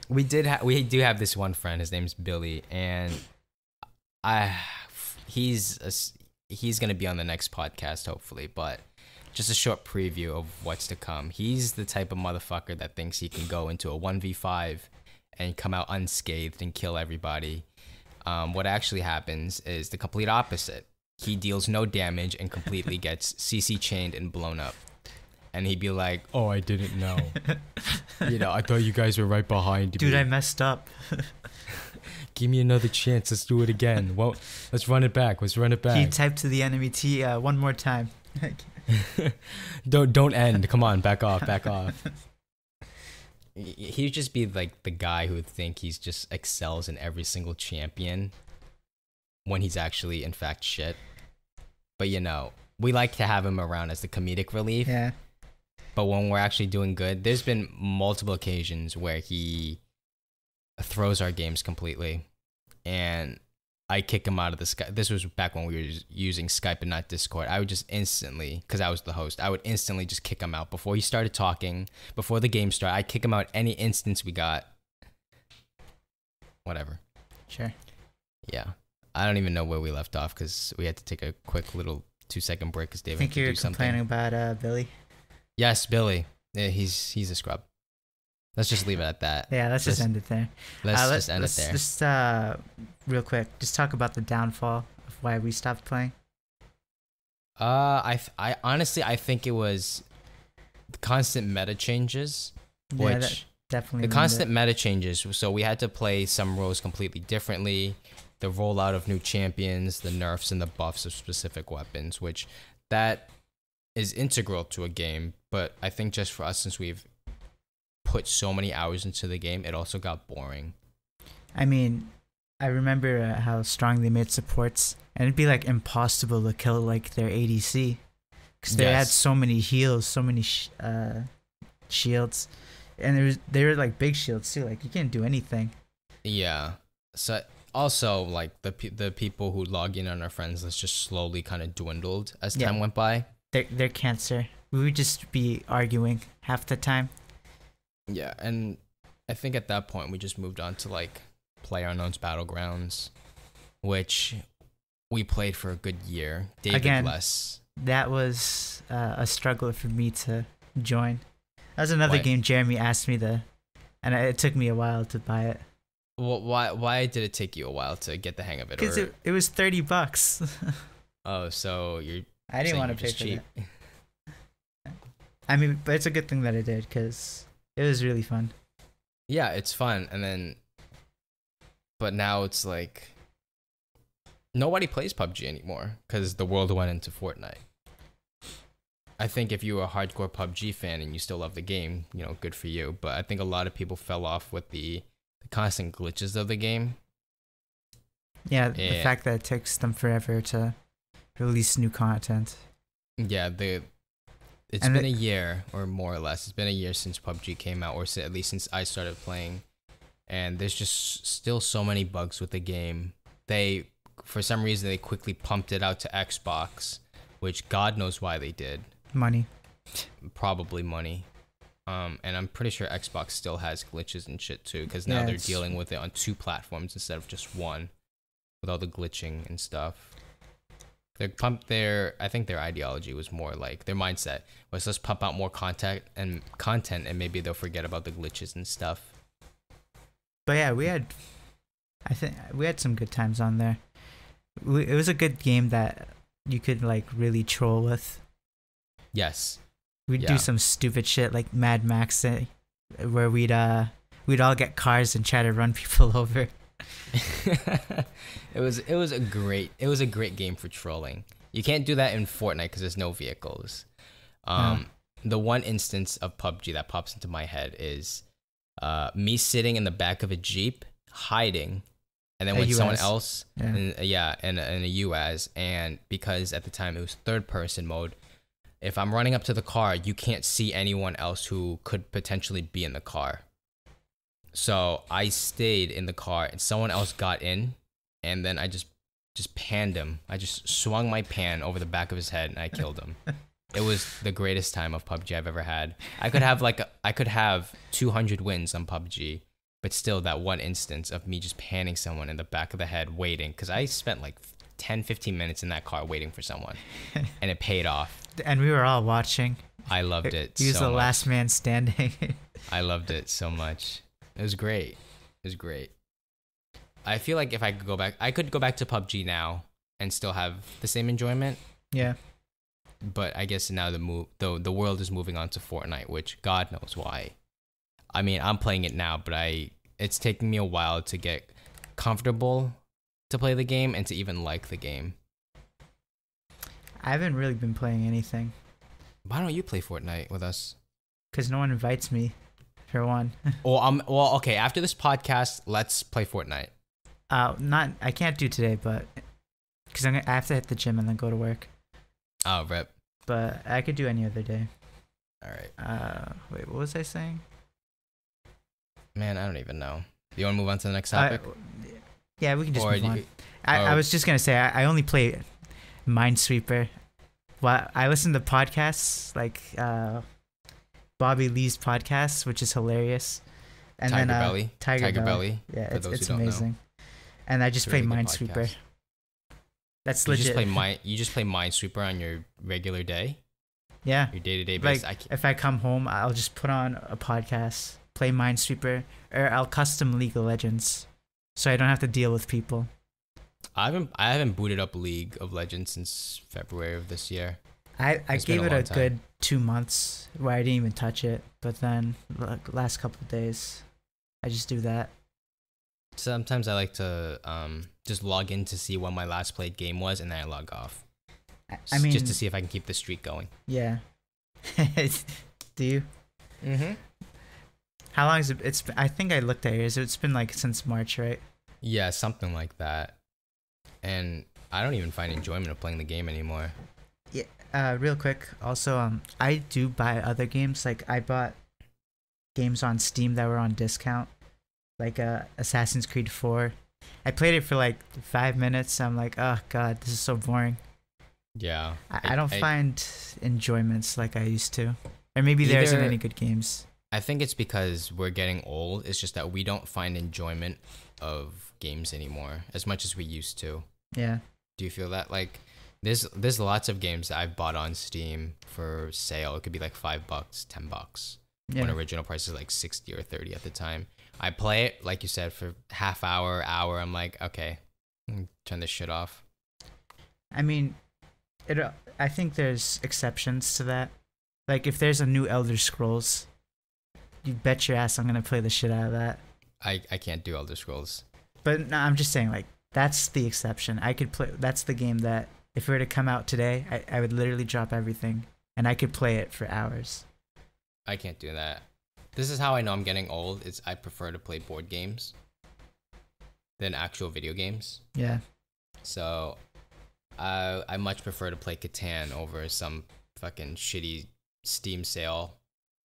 We do have this one friend. His name's Billy, and he's gonna be on the next podcast hopefully. But just a short preview of what's to come. He's the type of motherfucker that thinks he can go into a 1v5 and come out unscathed and kill everybody. What actually happens is the complete opposite. He deals no damage and completely gets CC chained and blown up. And he'd be like, oh, I didn't know. I thought you guys were right behind me. Dude, I messed up. Give me another chance. Let's do it again. Well, let's run it back. He typed to the enemy T one more time. Don't end. Come on, back off. He'd just be like the guy who would think he's just excels in every single champion when he's actually in fact shit. But we like to have him around as the comedic relief. Yeah. But when we're actually doing good, there's been multiple occasions where he throws our games completely, and I kick him out of the Skype. This was back when we were using Skype and not Discord. I would just instantly, because I was the host, I would instantly just kick him out before he started talking, before the game started. I'd kick him out any instance we got. Whatever. Sure. Yeah. I don't even know where we left off because we had to take a quick little 2-second break because David I think had to you're do something. complaining about Billy. Yes, Billy. Yeah, he's a scrub. Let's just leave it at that. Yeah, let's just end it there. Let's just end it there. Just real quick, just talk about the downfall of why we stopped playing. I honestly think it was the constant meta changes, which definitely the constant meta changes. So we had to play some roles completely differently. The rollout of new champions, the nerfs and the buffs of specific weapons, which that is integral to a game. But I think just for us, since we've put so many hours into the game, it also got boring. I mean, I remember how strong they made supports, and it'd be like impossible to kill like their ADC because they had so many heals, so many shields, and they were like big shields too. Like you can't do anything. Yeah. So also like the people who log in on our friends list just slowly kind of dwindled as time went by. They're cancer. We would just be arguing half the time. Yeah, and I think at that point we just moved on to like PlayerUnknown's Battlegrounds, which we played for a good year. David less. That was a struggle for me to join. That was another game Jeremy asked me to, and it took me a while to buy it. Well, why did it take you a while to get the hang of it? Because it was $30. Oh, so I didn't want to pay for cheap. That. I mean, but it's a good thing that I did because it was really fun. Yeah, it's fun, but now it's like nobody plays PUBG anymore because the world went into Fortnite. I think if you were a hardcore PUBG fan and you still love the game, good for you. But I think a lot of people fell off with the constant glitches of the game. Yeah, the fact that it takes them forever to release new content. Yeah, it's been a year or more or less. It's been a year since PUBG came out, or at least since I started playing. And there's just still so many bugs with the game. For some reason, they quickly pumped it out to Xbox, which God knows why they did. Money. Probably money. And I'm pretty sure Xbox still has glitches and shit too, because now they're dealing with it on 2 platforms instead of just one, with all the glitching and stuff. I think their ideology was more like, their mindset was, let's pump out more content, and maybe they'll forget about the glitches and stuff. But yeah, I think we had some good times on there. It was a good game that you could like really troll with. Yes. We'd do some stupid shit like Mad Max, where we'd all get cars and try to run people over. It was a great game for trolling. You can't do that in Fortnite because there's no vehicles. The one instance of PUBG that pops into my head is me sitting in the back of a Jeep hiding, and then when someone else in a UAZ, and because at the time it was third person mode, if I'm running up to the car, you can't see anyone else who could potentially be in the car. So I stayed in the car and someone else got in, and then I just panned him. I just swung my pan over the back of his head and I killed him. It was the greatest time of PUBG I've ever had. I could have 200 wins on PUBG, but still that one instance of me just panning someone in the back of the head waiting, because I spent like 10-15 minutes in that car waiting for someone, and it paid off. And we were all watching. I loved it. He was the last man standing. I loved it so much. It was great. I feel like if I could go back, to PUBG now and still have the same enjoyment. Yeah. But I guess now the world is moving on to Fortnite, which God knows why. I mean, I'm playing it now, but it's taking me a while to get comfortable to play the game and to even like the game. I haven't really been playing anything. Why don't you play Fortnite with us? Because no one invites me, for one. Well, okay. After this podcast, let's play Fortnite. I can't do today, but because I have to hit the gym and then go to work. Oh, rip. But I could do any other day. All right. Wait, what was I saying? Man, I don't even know. You want to move on to the next topic? Yeah, we can just move on. I was just gonna say I only play Minesweeper. Well, I listen to podcasts like Bobby Lee's podcast, which is hilarious. And Tiger then Belly. Tiger Belly. Yeah, it's amazing. And I just play Minesweeper. That's legit. You just play Minesweeper on your regular day? Yeah. Your day-to-day basis? Like, if I come home, I'll just put on a podcast, play Minesweeper, or I'll custom League of Legends, so I don't have to deal with people. I haven't booted up League of Legends since February of this year. I gave it a good 2 months where I didn't even touch it, but then last couple of days, I just do that. Sometimes I like to just log in to see when my last played game was, and then I log off. I mean, just to see if I can keep the streak going. Yeah. Do you? Mm-hmm. How long is it? I think I looked at yours. It's been like since March, right? Yeah, something like that. And I don't even find enjoyment of playing the game anymore. Yeah. Real quick. Also, I do buy other games. Like I bought games on Steam that were on discount, like Assassin's Creed 4. I played it for like 5 minutes. I'm like, oh god, this is so boring. Yeah. I don't find enjoyments like I used to. Or maybe there isn't any good games. I think it's because we're getting old. It's just that we don't find enjoyment of games anymore as much as we used to. Yeah. Do you feel that? Like, there's lots of games that I've bought on Steam for sale. It could be like $5, $10. Yeah. When original price is like 60 or 30 at the time. I play it, like you said, for half hour. I'm like, okay, turn this shit off. I mean, I think there's exceptions to that. Like, if there's a new Elder Scrolls, you bet your ass I'm gonna play the shit out of that. I can't do Elder Scrolls. But no, I'm just saying, like, that's the exception. I could play. That's the game that if it were to come out today, I would literally drop everything and I could play it for hours. I can't do that. This is how I know I'm getting old. I prefer to play board games than actual video games. Yeah. So I much prefer to play Catan over some fucking shitty Steam sale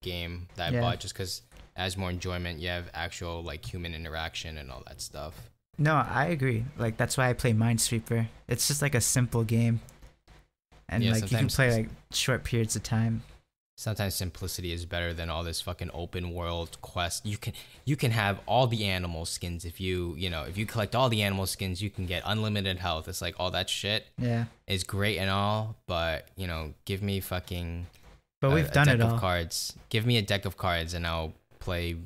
game that I bought just because it has more enjoyment. You have actual like human interaction and all that stuff. No, I agree. Like, that's why I play Minesweeper. It's just like a simple game. And like you can play like short periods of time. sometimes simplicity is better than all this fucking open world quest. You can have all the animal skins if if you collect all the animal skins, you can get unlimited health. It's like all that shit. Yeah. Is great and all, but give me fucking. But we've done it all. Of cards. Give me a deck of cards and I'll play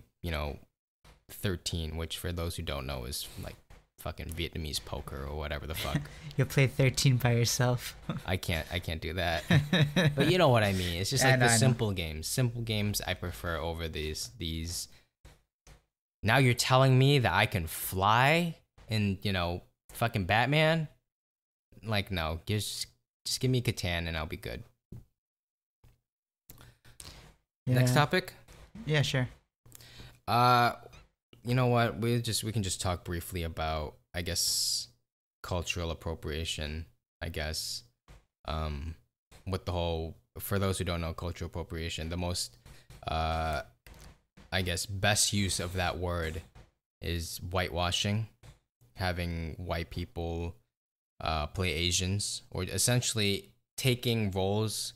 13, which for those who don't know is like fucking Vietnamese poker or whatever the fuck. You'll play 13 by yourself. I can't do that. But you know what I mean. It's just like simple games. Simple games I prefer over these. Now you're telling me that I can fly in, fucking Batman? Like, no, just give me Catan and I'll be good. Yeah. Next topic? Yeah, sure. You know what? We can just talk briefly about, I guess, cultural appropriation. I guess, with the whole, for those who don't know, cultural appropriation, the most, I guess, best use of that word is whitewashing, having white people play Asians, or essentially taking roles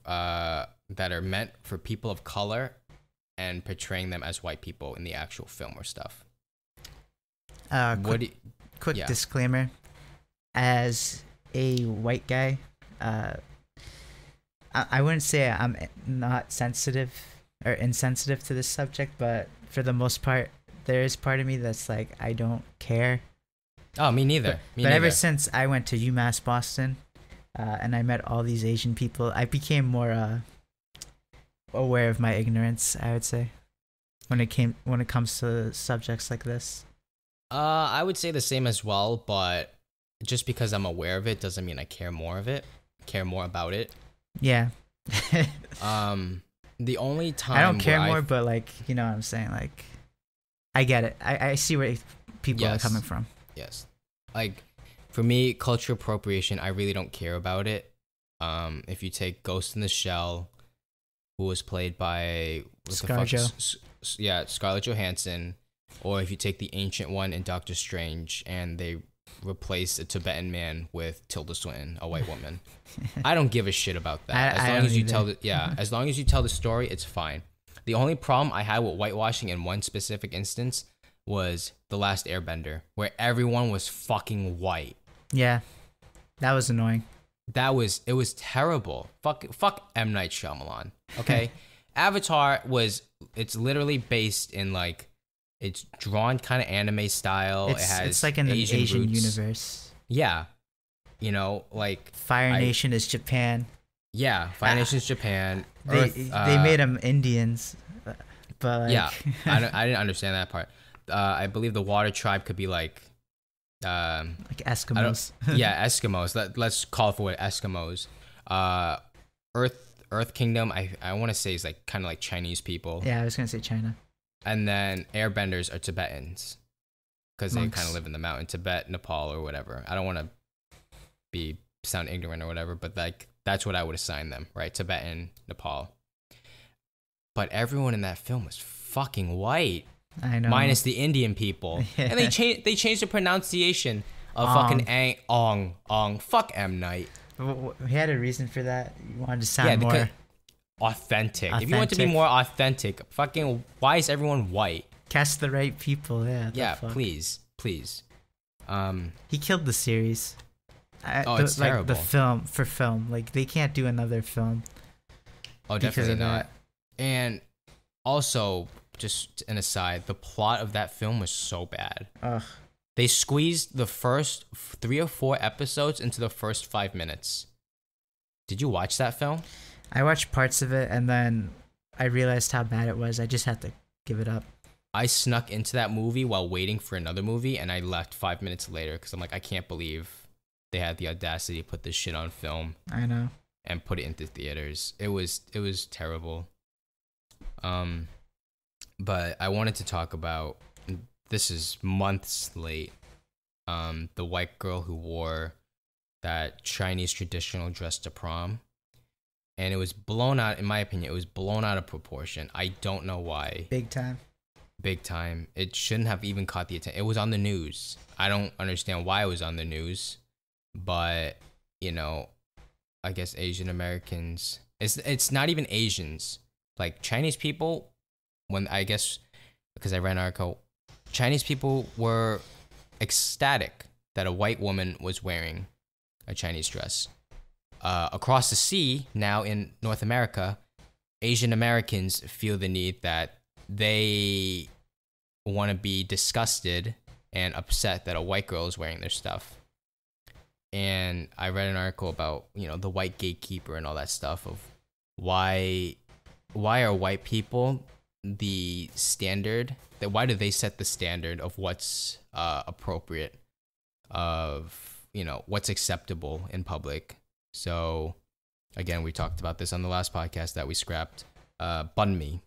that are meant for people of color and portraying them as white people in the actual film or stuff. Quick disclaimer. As a white guy, I wouldn't say I'm not sensitive or insensitive to this subject, but for the most part, there is part of me that's like, I don't care. Oh, me neither. But ever since I went to UMass Boston, and I met all these Asian people, I became more aware of my ignorance, I would say, when it comes to subjects like this. I would say the same as well, but just because I'm aware of it doesn't mean I care more about it. Yeah. The only time I don't care more, but like, you know what I'm saying? Like, I get it. I see where people are coming from. Yes. Like, for me, cultural appropriation, I really don't care about it. If you take Ghost in the Shell, who was played by Scarlett Johansson, or if you take the Ancient One in Doctor Strange and they replace a Tibetan man with Tilda Swinton, a white woman, I don't give a shit about that. As long as you tell the story, it's fine. The only problem I had with whitewashing in one specific instance was The Last Airbender, where everyone was fucking white. Yeah, that was annoying. It was terrible. Fuck M. Night Shyamalan. Okay, Avatar it's literally based in like, it's drawn kind of anime style. It's like in the Asian universe. Yeah, like Fire Nation is Japan. Yeah, Fire Nation is Japan. They made them Indians, but like, yeah, I didn't understand that part. I believe the Water Tribe could be like Eskimos. Eskimos. Let's call it for what Eskimos. Earth Kingdom, I want to say is like kind of like Chinese people. Yeah, I was gonna say China. And then Airbenders are Tibetans, because they kind of live in the mountain, Tibet, Nepal, or whatever. I don't want to sound ignorant or whatever, but like that's what I would assign them, right? Tibetan, Nepal. But everyone in that film was fucking white. I know. Minus the Indian people. Yeah. And they changed the pronunciation of fucking Ong. Fuck M. Night. We had a reason for that. You wanted to sound more authentic. If you want to be more authentic, fucking, why is everyone white? Cast the right people. Yeah. Please. He killed the series. It's terrible. Like the film. Like, they can't do another film. Oh, definitely not. And also, just an aside, the plot of that film was so bad. Ugh. They squeezed the first 3 or 4 episodes into the first 5 minutes. Did you watch that film? I watched parts of it, and then I realized how bad it was. I just had to give it up. I snuck into that movie while waiting for another movie, and I left 5 minutes later because I'm like, I can't believe they had the audacity to put this shit on film. I know. And put it into theaters. It was terrible. But I wanted to talk about, this is months late, the white girl who wore that Chinese traditional dress to prom. And it was blown out, in my opinion, it was blown out of proportion. I don't know why. Big time. It shouldn't have even caught the attention. It was on the news. I don't understand why it was on the news. But, I guess Asian Americans It's not even Asians. Like Chinese people, when I guess because I read an article, Chinese people were ecstatic that a white woman was wearing a Chinese dress. Across the sea, now in North America, Asian Americans feel the need that they want to be disgusted and upset that a white girl is wearing their stuff. And I read an article about, the white gatekeeper and all that stuff of why are white people the standard, that why do they set the standard of what's appropriate, of what's acceptable in public. So again, we talked about this on the last podcast that we scrapped. Banh mi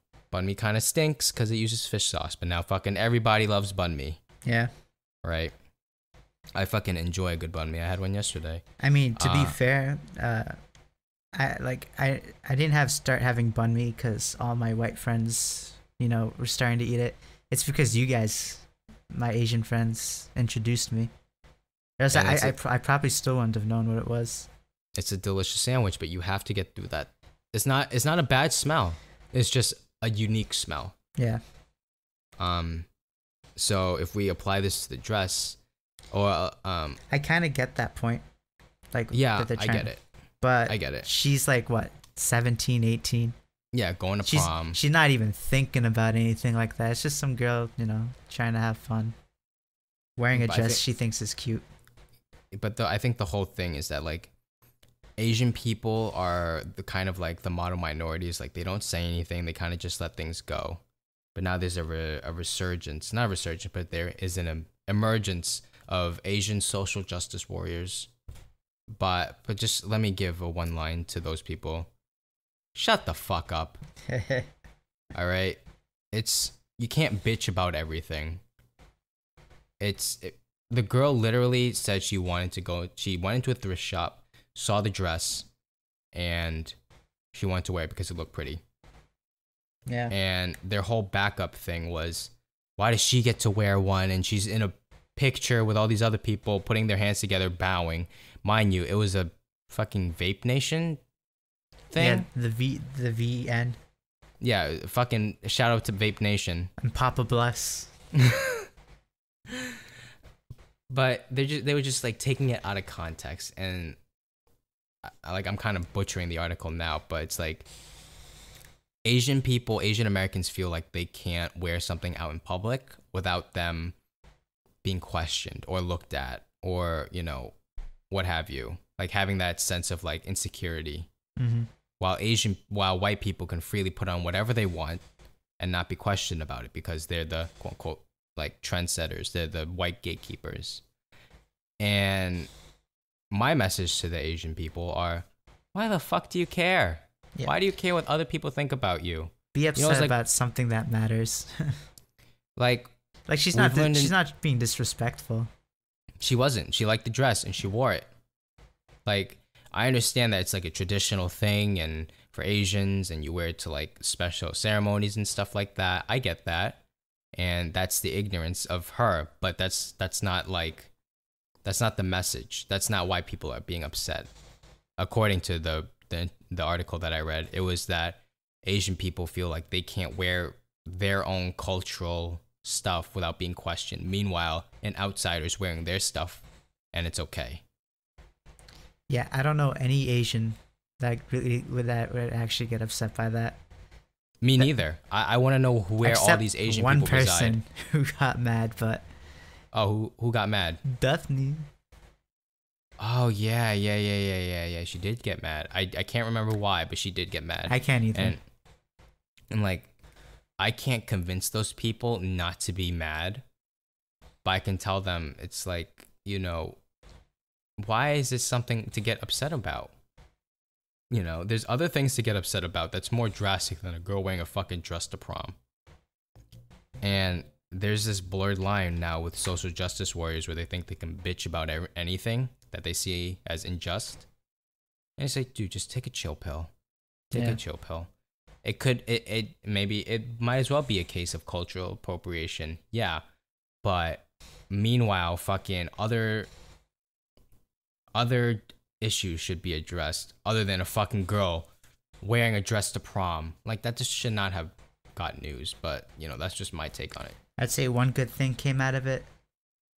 kind of stinks because it uses fish sauce, but now fucking everybody loves banh mi. Yeah, right. I fucking enjoy a good banh mi. I had one yesterday. I mean, to be fair, I didn't start having banh mi because all my white friends, were starting to eat it. It's because you guys, my Asian friends, introduced me. Else I probably still wouldn't have known what it was. It's a delicious sandwich, but you have to get through that. It's not a bad smell. It's just a unique smell. Yeah. So if we apply this to the dress, or I kind of get that point. Like, yeah, I get it. But I get it. She's like what, 17, 18? Yeah, going to prom. She's not even thinking about anything like that. It's just some girl, trying to have fun, wearing a dress she thinks is cute. But I think the whole thing is that like Asian people are the kind of like the model minorities. Like they don't say anything. They kind of just let things go. But now there's a resurgence, not a resurgence, but there is an emergence of Asian social justice warriors. But just let me give a one line to those people. Shut the fuck up. All right? You can't bitch about everything. The girl literally said she went into a thrift shop, saw the dress, and she wanted to wear it because it looked pretty. Yeah. And their whole backup thing was, why does she get to wear one and she's in a picture with all these other people putting their hands together, bowing? Mind you, it was a fucking Vape Nation thing. Yeah, the VN. Yeah, fucking shout out to Vape Nation. And Papa Bless. But they were just like taking it out of context, and I'm kind of butchering the article now, but it's like Asian Americans feel like they can't wear something out in public without them being questioned or looked at, or what have you, like having that sense of like insecurity. Mm-hmm. While white people can freely put on whatever they want and not be questioned about it because they're the quote unquote like trendsetters, they're the white gatekeepers. And my message to the Asian people are, why the fuck do you care? Yeah. Why do you care what other people think about you? Be upset about something that matters. like she's not being disrespectful. She wasn't. She liked the dress and she wore it. Like, I understand that it's like a traditional thing and for Asians, and you wear it to like special ceremonies and stuff like that. I get that. And that's the ignorance of her, but that's not the message. That's not why people are being upset. According to the article that I read, it was that Asian people feel like they can't wear their own cultural stuff without being questioned. Meanwhile, an outsider's wearing their stuff and it's okay. Yeah, I don't know any Asian that really would actually get upset by that. Me neither. I want to know where all these Asian people reside. One person who got mad, but... Oh, who got mad? Daphne. Oh, yeah. She did get mad. I can't remember why, but she did get mad. I can't either. And like, I can't convince those people not to be mad, but I can tell them it's like, why is this something to get upset about? There's other things to get upset about that's more drastic than a girl wearing a fucking dress to prom. And there's this blurred line now with social justice warriors where they think they can bitch about anything that they see as unjust. And it's like, dude, just take a chill pill. Take a chill pill. It might as well be a case of cultural appropriation. Yeah. But meanwhile, fucking other issues should be addressed other than a fucking girl wearing a dress to prom. Like, that just should not have got news, but, you know, that's just my take on it. I'd say one good thing came out of it,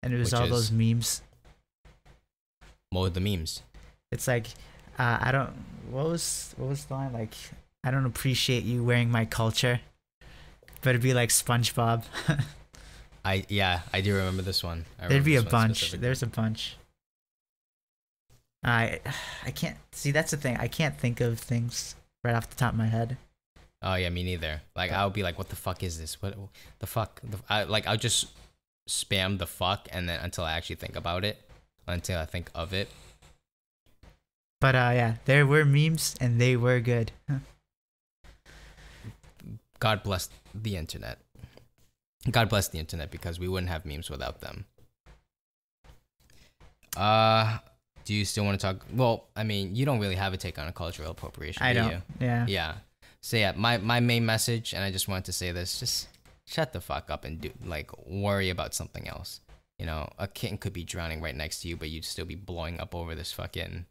and it was Which all is? those memes. What were the memes? It's like, I don't. What was the line? Like, I don't appreciate you wearing my culture, but it'd be like SpongeBob. I do remember this one. There'd be a bunch. There's a bunch. I can't see. That's the thing. I can't think of things right off the top of my head. Oh yeah, me neither. Like, I'll be like, what the fuck is this? What the fuck? I'll just spam the fuck, and then until I actually think about it, until I think of it. But yeah, there were memes, and they were good. God bless the internet. God bless the internet, because we wouldn't have memes without them. Do you still want to talk? Well, I mean, you don't really have a take on a cultural appropriation, I do don't. you? Yeah. Yeah. So yeah, my main message, and I just wanted to say this: just shut the fuck up and worry about something else. You know, a kitten could be drowning right next to you, but you'd still be blowing up over this fucking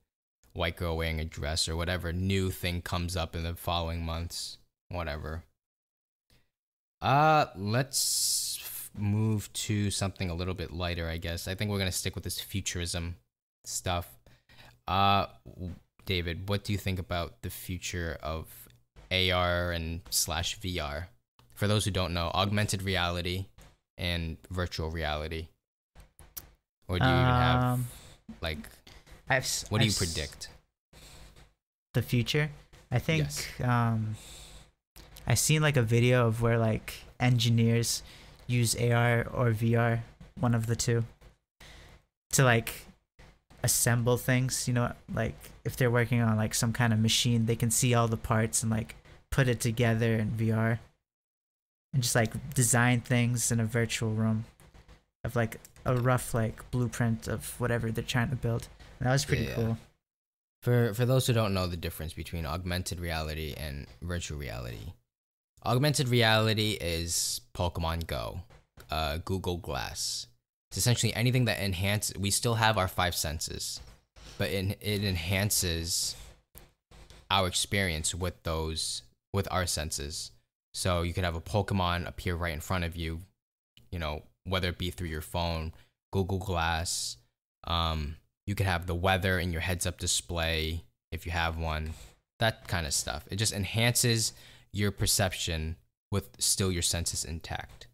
white girl wearing a dress or whatever new thing comes up in the following months. Whatever. Let's move to something a little bit lighter, I guess. I think we're gonna stick with this futurism stuff. David, what do you think about the future of AR and / VR? For those who don't know, augmented reality and virtual reality. Or do you even have what do you predict? The future? I think Yes. I seen like a video of where like engineers use AR or VR, one of the two, to like assemble things, you know, like if they're working on like some kind of machine, they can see all the parts and like put it together in VR and just like design things in a virtual room of like a rough like blueprint of whatever they're trying to build. And that was pretty cool. For those who don't know the difference between augmented reality and virtual reality, augmented reality is Pokemon Go, Google Glass. It's essentially anything that enhances. We still have our 5 senses, but it enhances our experience with our senses. So you could have a Pokemon appear right in front of you, you know, whether it be through your phone, Google Glass. You could have the weather in your heads-up display if you have one, that kind of stuff. It just enhances your perception with still your senses intact.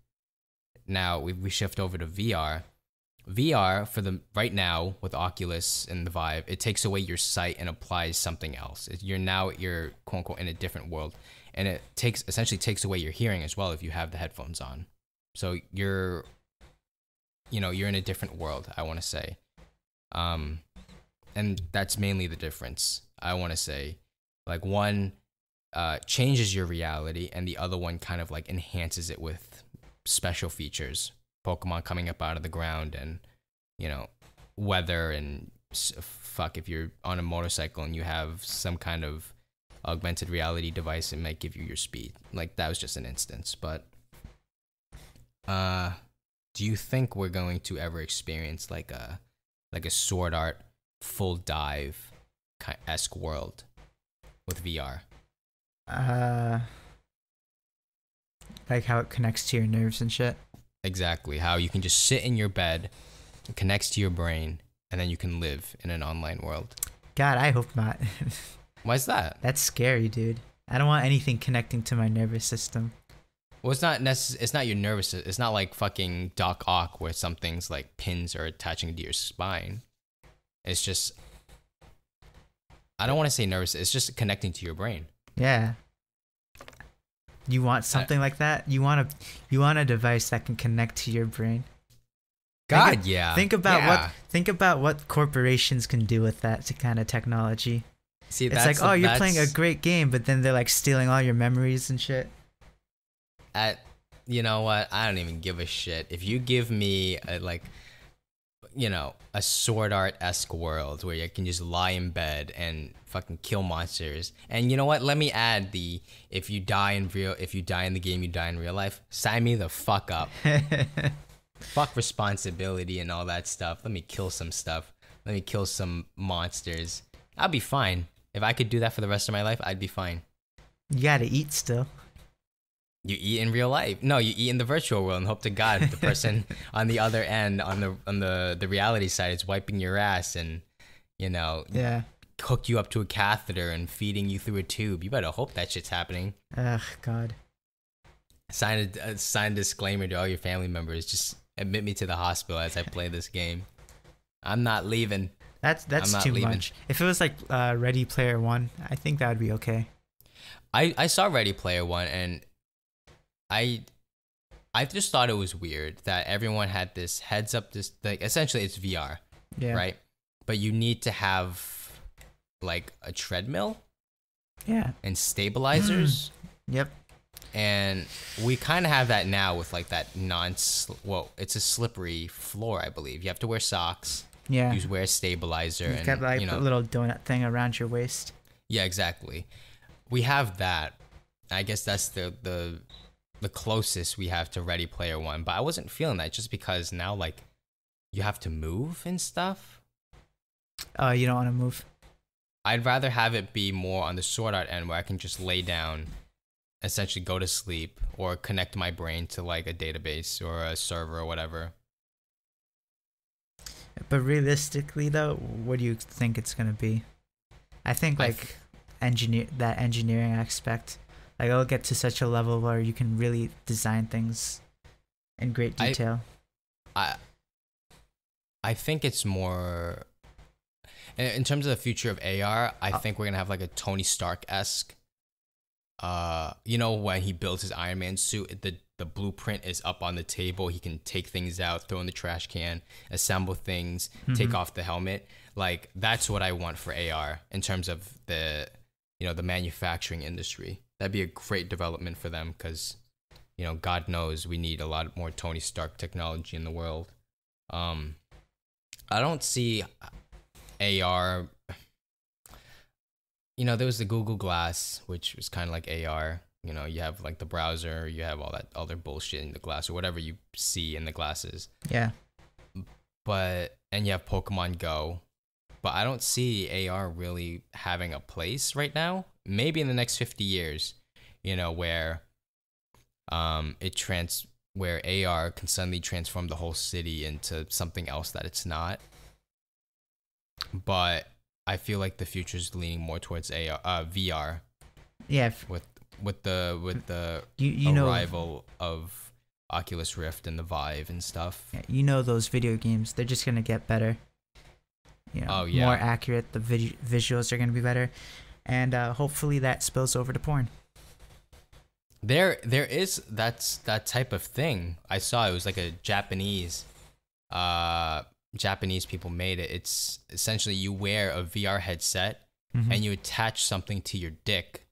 Now we shift over to VR. VR for the right now with Oculus and the Vive, it takes away your sight and applies something else. You're quote unquote in a different world, and it essentially takes away your hearing as well if you have the headphones on. So you're in a different world, I want to say. And that's mainly the difference. I want to say, like, one changes your reality, and the other one kind of like enhances it with special features. Pokemon coming up out of the ground, and you know, weather, and if you're on a motorcycle and you have some kind of augmented reality device, it might give you your speed. Like, that was just an instance, but do you think we're going to ever experience like a Sword Art full dive esque world with VR? Like how it connects to your nerves and shit. Exactly. How you can just sit in your bed, it connects to your brain, and then you can live in an online world. God, I hope not. Why's that? That's scary, dude. I don't want anything connecting to my nervous system. Well, it's not your nervous system. It's not like fucking Doc Ock where some things like pins are attaching to your spine. It's just, I don't want to say nervous. It's just connecting to your brain. Yeah. You want something like that? You want a device that can connect to your brain? Yeah. Think about what corporations can do with that kind of technology. See, it's like, oh, you're playing a great game, but then they're like stealing all your memories and shit. You know what? I don't even give a shit. If you give me a Sword Art-esque world where you can just lie in bed and fucking kill monsters. And you know what? Let me add if you die in the game, you die in real life. Sign me the fuck up. Fuck responsibility and all that stuff. Let me kill some stuff. Let me kill some monsters. I'll be fine. If I could do that for the rest of my life, I'd be fine. You gotta eat still. You eat in real life. No, you eat in the virtual world and hope to God the person on the other end, on the reality side, is wiping your ass and, Yeah. hook you up to a catheter and feeding you through a tube. You better hope that shit's happening. Ugh, God. Sign a disclaimer to all your family members. Just admit me to the hospital as I play this game. I'm not leaving. That's too much. If it was like Ready Player One, I think that would be okay. I saw Ready Player One, and I just thought it was weird that everyone had this heads up, this like essentially it's VR, right? But you need to have like a treadmill, and stabilizers. Yep. And we kind of have that now with like that it's a slippery floor, I believe. You have to wear socks. Yeah. You wear a stabilizer. You got like a little donut thing around your waist. Yeah, exactly. We have that. I guess that's the closest we have to Ready Player One. But I wasn't feeling that just because now like you have to move and stuff. Oh, you don't want to move? I'd rather have it be more on the Sword Art end where I can just lay down, essentially go to sleep, or connect my brain to like a database or a server or whatever. But realistically though, what do you think it's going to be? I think like engineering aspect, like it'll get to such a level where you can really design things in great detail. I think it's more in terms of the future of AR. I think we're gonna have like a Tony Stark-esque. When he builds his Iron Man suit, the blueprint is up on the table. He can take things out, throw in the trash can, assemble things, take off the helmet. Like that's what I want for AR in terms of the manufacturing industry. That'd be a great development for them because, God knows we need a lot more Tony Stark technology in the world. I don't see AR. There was the Google Glass, which was kind of like AR. You have like the browser, you have all that other bullshit in the glass or whatever you see in the glasses. Yeah. And you have Pokemon Go. But I don't see AR really having a place right now. Maybe in the next 50 years, where where AR can suddenly transform the whole city into something else that it's not. But I feel like the future is leaning more towards VR. Yeah. With the arrival of Oculus Rift and the Vive and stuff. Yeah, those video games, they're just gonna get better. More accurate. The visuals are gonna be better, and hopefully that spills over to porn. There is that type of thing. I saw it was like a Japanese people made it. It's essentially you wear a VR headset and you attach something to your dick.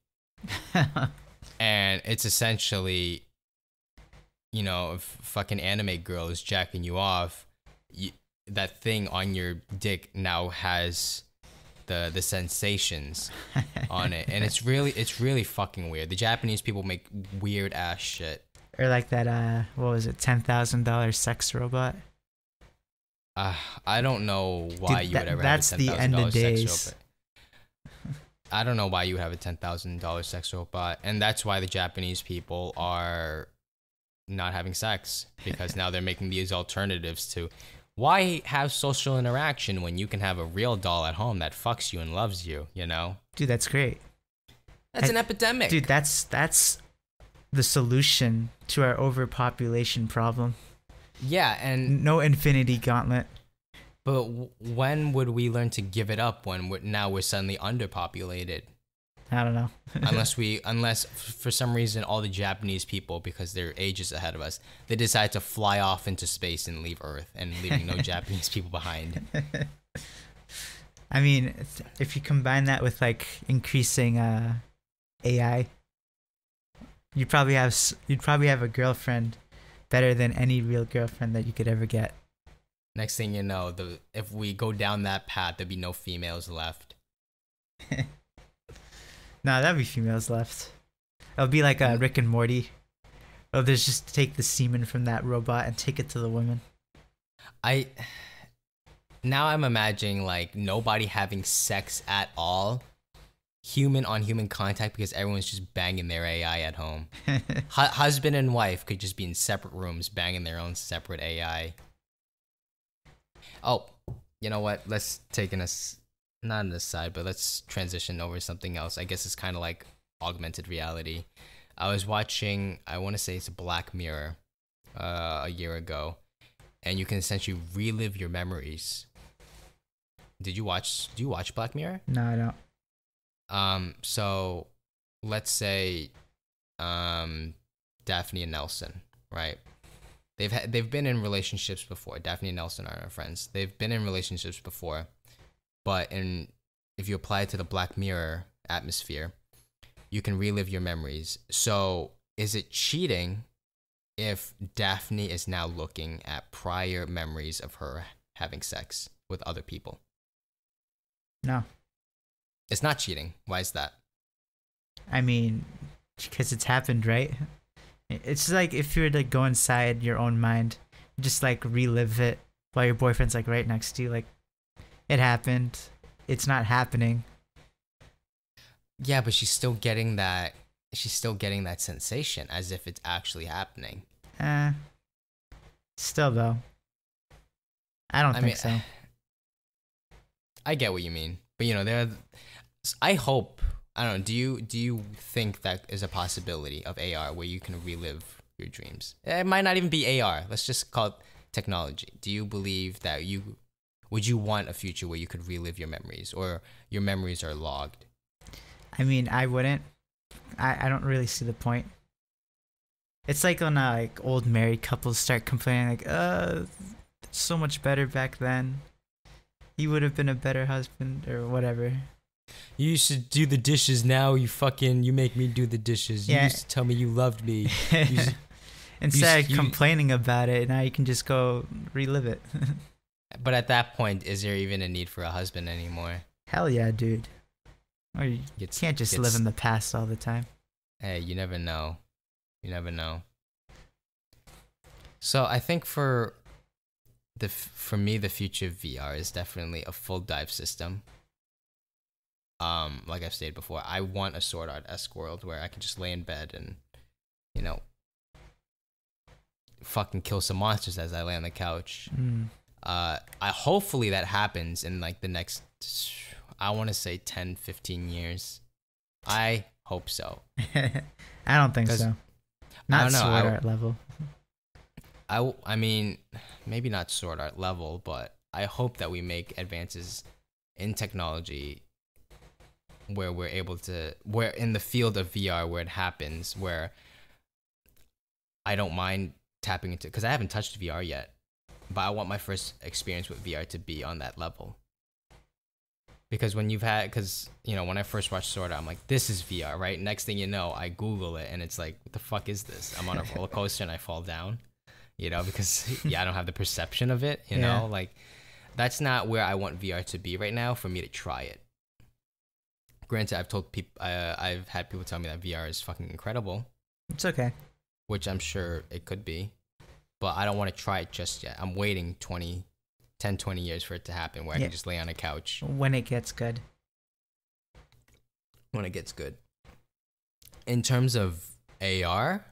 And it's essentially, if fucking anime girl is jacking you off, that thing on your dick now has the sensations on it, and it's really fucking weird. The Japanese people make weird ass shit. Or like that what was it, $10,000 sex robot? I don't know why you would ever have a $10,000 sex robot. That's the end of days. I don't know why you would have a $10,000 sex robot, and that's why the Japanese people are not having sex, because now they're making these alternatives to why have social interaction when you can have a real doll at home that fucks you and loves you, Dude, that's great. That's an epidemic. Dude, that's the solution to our overpopulation problem. Yeah, and no Infinity Gauntlet. But when would we learn to give it up when now we're suddenly underpopulated? I don't know. unless for some reason all the Japanese people, because they're ages ahead of us, they decide to fly off into space and leave Earth and leaving no Japanese people behind. I mean, if you combine that with like increasing AI, you'd probably have a girlfriend better than any real girlfriend that you could ever get. Next thing you know, if we go down that path, there'd be no females left. Nah, that'd be females left. It'll be like Rick and Morty. Oh, they just take the semen from that robot and take it to the women. Now I'm imagining like nobody having sex at all, human on human contact because everyone's just banging their AI at home. Husband and wife could just be in separate rooms banging their own separate AI. Oh, you know what? Let's take not an aside, but let's transition over to something else. I guess it's kind of like augmented reality. I was watching, I want to say it's Black Mirror a year ago, and you can essentially relive your memories. Do you watch Black Mirror? No, I don't. So let's say Daphne and Nelson, right? They've been in relationships before. Daphne and Nelson are our friends. They've been in relationships before, but if you apply it to the Black Mirror atmosphere, you can relive your memories. So is it cheating if Daphne is now looking at prior memories of her having sex with other people? No. It's not cheating. Why is that? I mean, because it's happened, right? It's like if you were to go inside your own mind, just like relive it while your boyfriend's like right next to you. Like, it happened. It's not happening. Yeah, but she's still getting that. She's still getting that sensation as if it's actually happening. Still though, I don't think so. I get what you mean, but you know, I hope. I don't know. Do you think that is a possibility of AR where you can relive your dreams? It might not even be AR. Let's just call it technology. Do you believe that would you want a future where you could relive your memories or your memories are logged? I mean, I wouldn't. I don't really see the point. It's like when like old married couples start complaining like, so much better back then. He would have been a better husband or whatever. You used to do the dishes. Now you make me do the dishes. You used to tell me you loved me. Instead of complaining about it, now you can just go relive it. But at that point, is there even a need for a husband anymore? Hell yeah, dude. Or you can't just live in the past all the time. Hey, you never know. You never know. So I think for me, the future of VR is definitely a full dive system. Like I've stated before, I want a Sword Art-esque world where I can just lay in bed and, you know, fucking kill some monsters as I lay on the couch. Hopefully that happens in like the next, I want to say 10, 15 years. I hope so. I don't think so. Not Sword Art level. I mean, maybe not Sword Art level, but I hope that we make advances in technology where where in the field of VR where it happens, where I don't mind tapping into, because I haven't touched VR yet, but I want my first experience with VR to be on that level. Because when when I first watched Sword Art, I'm like, this is VR, right? Next thing you know, I Google it and it's like, what the fuck is this? I'm on a roller coaster and I fall down, you know, because I don't have the perception of it, you know, like that's not where I want VR to be right now for me to try it. Granted, I've had people tell me that VR is fucking incredible. It's okay. Which I'm sure it could be, but I don't want to try it just yet. I'm waiting 10, 20 years for it to happen where I can just lay on a couch. When it gets good. When it gets good. In terms of AR,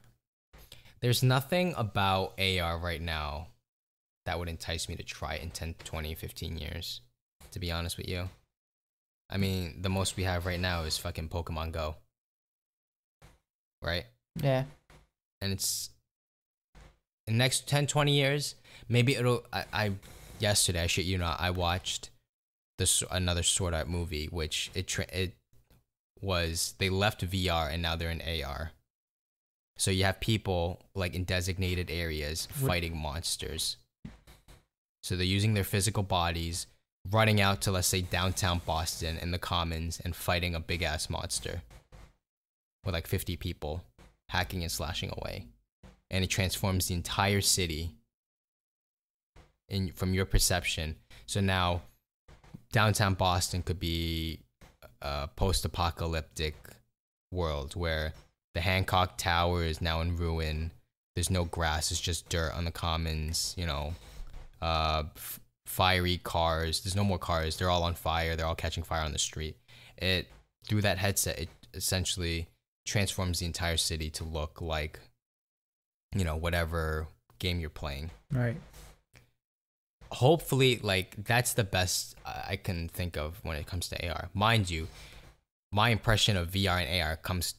there's nothing about AR right now that would entice me to try it in 10, 20, 15 years, to be honest with you. I mean, the most we have right now is fucking Pokemon Go. Right? Yeah. And it's in the next 10, 20 years, maybe it'll, yesterday, I shit you not, I watched another Sword Art movie, which they left VR and now they're in AR. So you have people like in designated areas fighting monsters. So they're using their physical bodies, running out to, let's say, downtown Boston in the Commons and fighting a big ass monster with like 50 people hacking and slashing away. And it transforms the entire city from your perception. So now downtown Boston could be a post-apocalyptic world where the Hancock Tower is now in ruin. There's no grass, it's just dirt on the Commons, you know. Fiery cars. There's no more cars. They're all on fire. They're all catching fire on the street. through that headset, it essentially transforms the entire city to look like, whatever game you're playing. Right. Hopefully, like, that's the best I can think of when it comes to AR. Mind you, my impression of VR and AR comes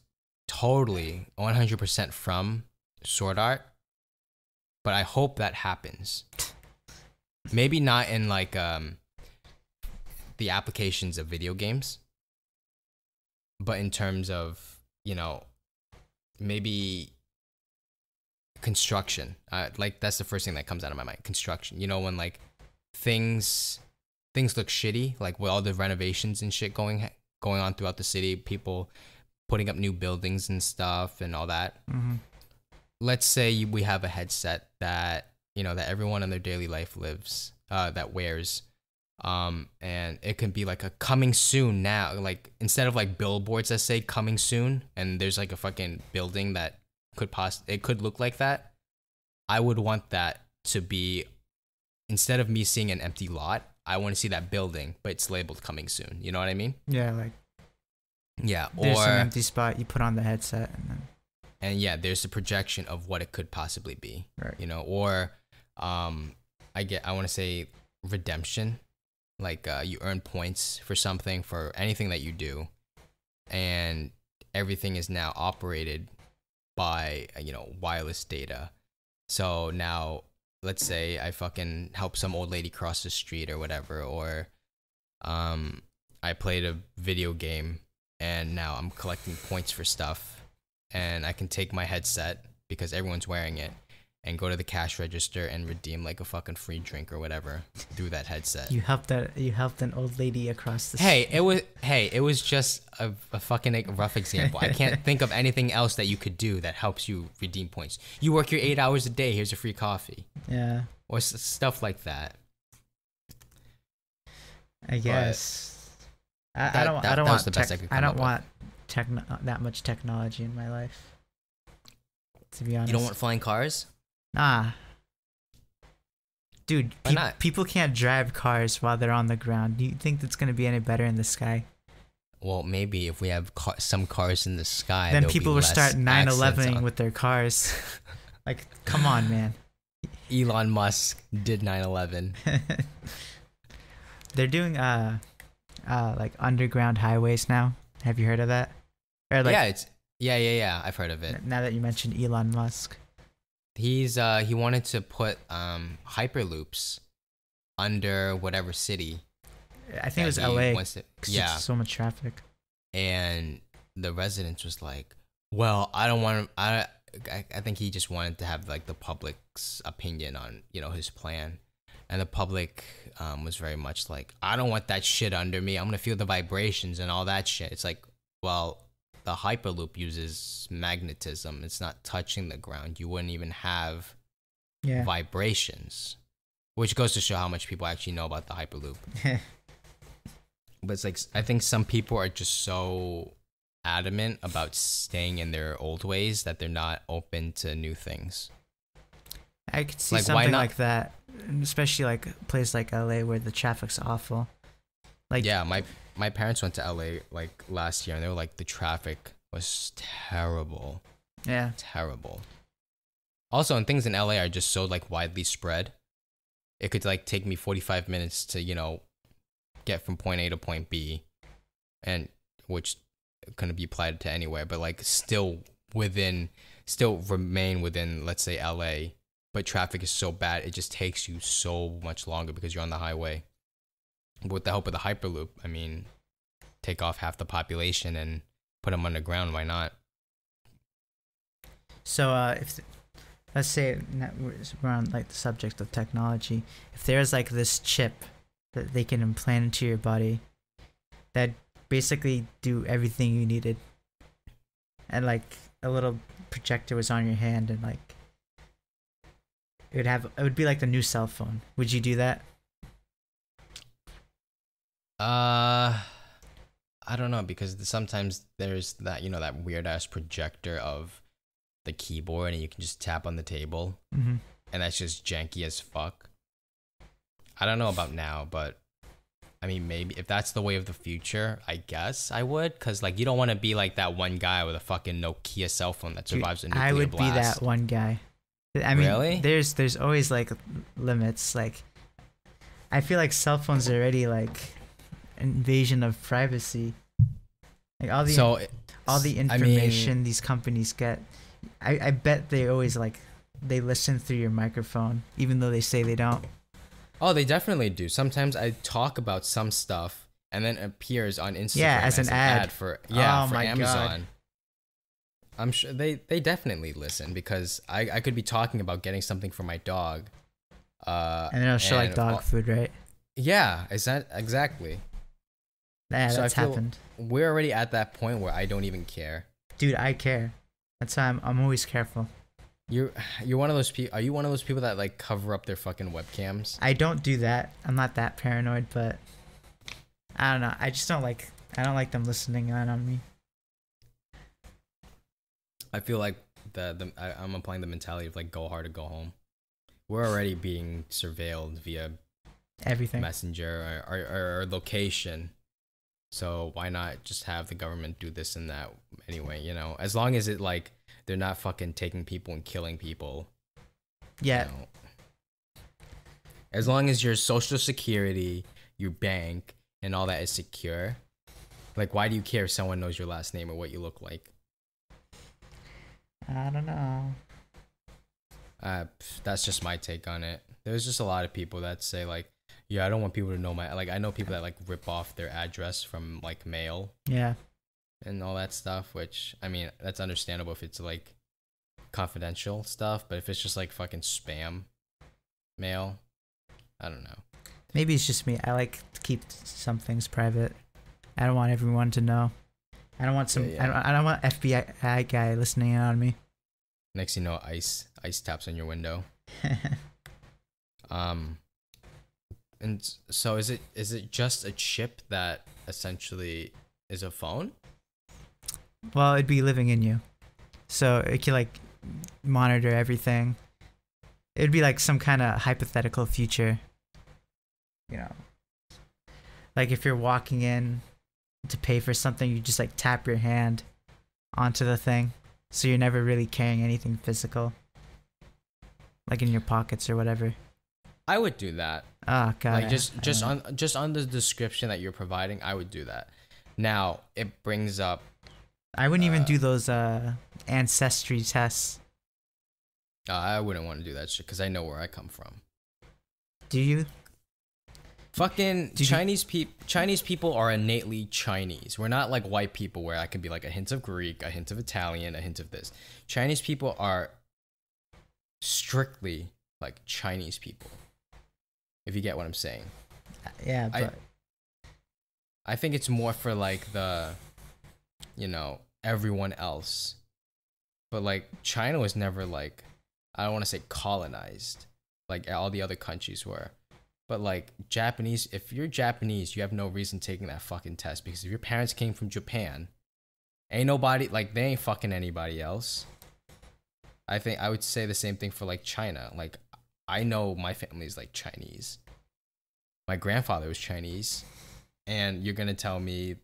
totally 100% from Sword Art, but I hope that happens. Maybe not in like the applications of video games, but in terms of, maybe construction. Like, that's the first thing that comes out of my mind. Construction. When like things look shitty, like with all the renovations and shit going on throughout the city, people putting up new buildings and stuff and all that. Mm-hmm. Let's say we have a headset that that everyone in their daily life lives, that wears, and it can be like a coming soon now, like instead of like billboards that say coming soon and there's like a fucking building that it could look like that. I would want that to be, instead of me seeing an empty lot, I want to see that building, but it's labeled coming soon. You know what I mean? Yeah, like, yeah, there's or an empty spot, you put on the headset, and yeah, there's a projection of what it could possibly be. Right. Or I want to say redemption, like you earn points for something, for anything that you do, and everything is now operated by wireless data. So now, let's say I fucking help some old lady cross the street or whatever, or I played a video game and now I'm collecting points for stuff, and I can take my headset because everyone's wearing it and go to the cash register and redeem like a fucking free drink or whatever through that headset. You helped an old lady across the street. It was just a fucking rough example. I can't think of anything else that you could do that helps you redeem points. You work your 8 hours a day, here's a free coffee. Yeah. Or stuff like that. I guess. I don't want that much technology in my life, to be honest. You don't want flying cars? Nah. Dude, people can't drive cars while they're on the ground. Do you think that's going to be any better in the sky? Well, maybe if we have some cars in the sky, then people will start 9/11ing with their cars. Like, come on, man. Elon Musk did 9/11. They're doing like underground highways now. Have you heard of that? Or like, yeah. I've heard of it. Now that you mentioned Elon Musk. He wanted to put hyperloops under whatever city. I think it was LA. Yeah, so much traffic. And the residents was like, "Well, I don't want to." I think he just wanted to have like the public's opinion on his plan, and the public was very much like, "I don't want that shit under me. I'm gonna feel the vibrations and all that shit." It's like, well, the hyperloop uses magnetism. It's not touching the ground. You wouldn't even have vibrations, which goes to show how much people actually know about the hyperloop. But it's like, I think some people are just so adamant about staying in their old ways that they're not open to new things. I could see something like that, especially like a place like LA where the traffic's awful. Like, yeah, my parents went to LA like last year and they were like, the traffic was terrible. Yeah. Terrible. Also, and things in LA are just so like widely spread. It could like take me 45 minutes to, get from point A to point B, and which couldn't be applied to anywhere, but like still remain within, let's say, LA, but traffic is so bad it just takes you so much longer because you're on the highway. With the help of the hyperloop, I mean, take off half the population and put them underground. Why not? So let's say we're on like the subject of technology. If there's like this chip that they can implant into your body that basically do everything you needed, and like a little projector was on your hand, and like it would be like the new cell phone. Would you do that? I don't know, because sometimes there's that, that weird ass projector of the keyboard and you can just tap on the table, and that's just janky as fuck. I don't know about now, but I mean, maybe if that's the way of the future, I guess I would, cause like you don't want to be like that one guy with a fucking Nokia cell phone that survives a nuclear I would blast. be that one guy. I mean, Really? there's always like limits. Like, I feel like cell phones are already like invasion of privacy. Like all the information these companies get. I bet they always like they listen through your microphone, even though they say they don't. Oh, they definitely do. Sometimes I talk about some stuff and then it appears on Instagram as an ad for Oh for my Amazon. God. I'm sure they definitely listen because I could be talking about getting something for my dog. And then it'll show like dog food, right? Yeah, is that exactly? Yeah, So that's I feel happened. we're already at that point where I don't even care. Dude, I care. That's why I'm always careful. You're one of those people. Are you one of those people that like cover up their fucking webcams? I don't do that. I'm not that paranoid, but I don't know. I just don't like. I don't like them listening in on me. I feel like I'm applying the mentality of like go hard or go home. We're already being surveilled via Everything. messenger or location. So why not just have the government do this and that anyway, you know? As long as it like they're not fucking taking people and killing people. Yeah. You know? As long as your social security, your bank, and all that is secure. Like why do you care if someone knows your last name or what you look like? I don't know. That's just my take on it. There's just a lot of people that say like, yeah, I don't want people to know my, like I know people that like rip off their address from like mail Yeah. and all that stuff, which I mean, that's understandable if it's like confidential stuff, but if it's just like fucking spam mail, I don't know. Maybe it's just me. I like to keep some things private. I don't want everyone to know. I don't want some. Yeah. I don't want FBI guy listening in on me. Next, you know, ice taps on your window. And so is it just a chip that essentially is a phone? Well, it'd be living in you, so it could like monitor everything. It'd be like some kind of hypothetical future. You know, like if you're walking in to pay for something, you just like tap your hand onto the thing, so you're never really carrying anything physical, like in your pockets or whatever. I would do that. Oh god. Like just on the description that you're providing, I would do that. Now it brings up. I wouldn't even do those ancestry tests. I wouldn't want to do that shit because I know where I come from. Do you? Fucking Chinese people are innately Chinese. We're not like white people where I can be like a hint of Greek, a hint of Italian, a hint of this. Chinese people are strictly like Chinese people. If you get what I'm saying. Yeah, but I think it's more for like the, you know, everyone else. But like China was never like, I don't want to say colonized like all the other countries were. But like Japanese, if you're Japanese, you have no reason taking that fucking test because if your parents came from Japan, ain't nobody like they ain't fucking anybody else. I think I would say the same thing for like China. Like I know my family's like Chinese. My grandfather was Chinese, and you're gonna tell me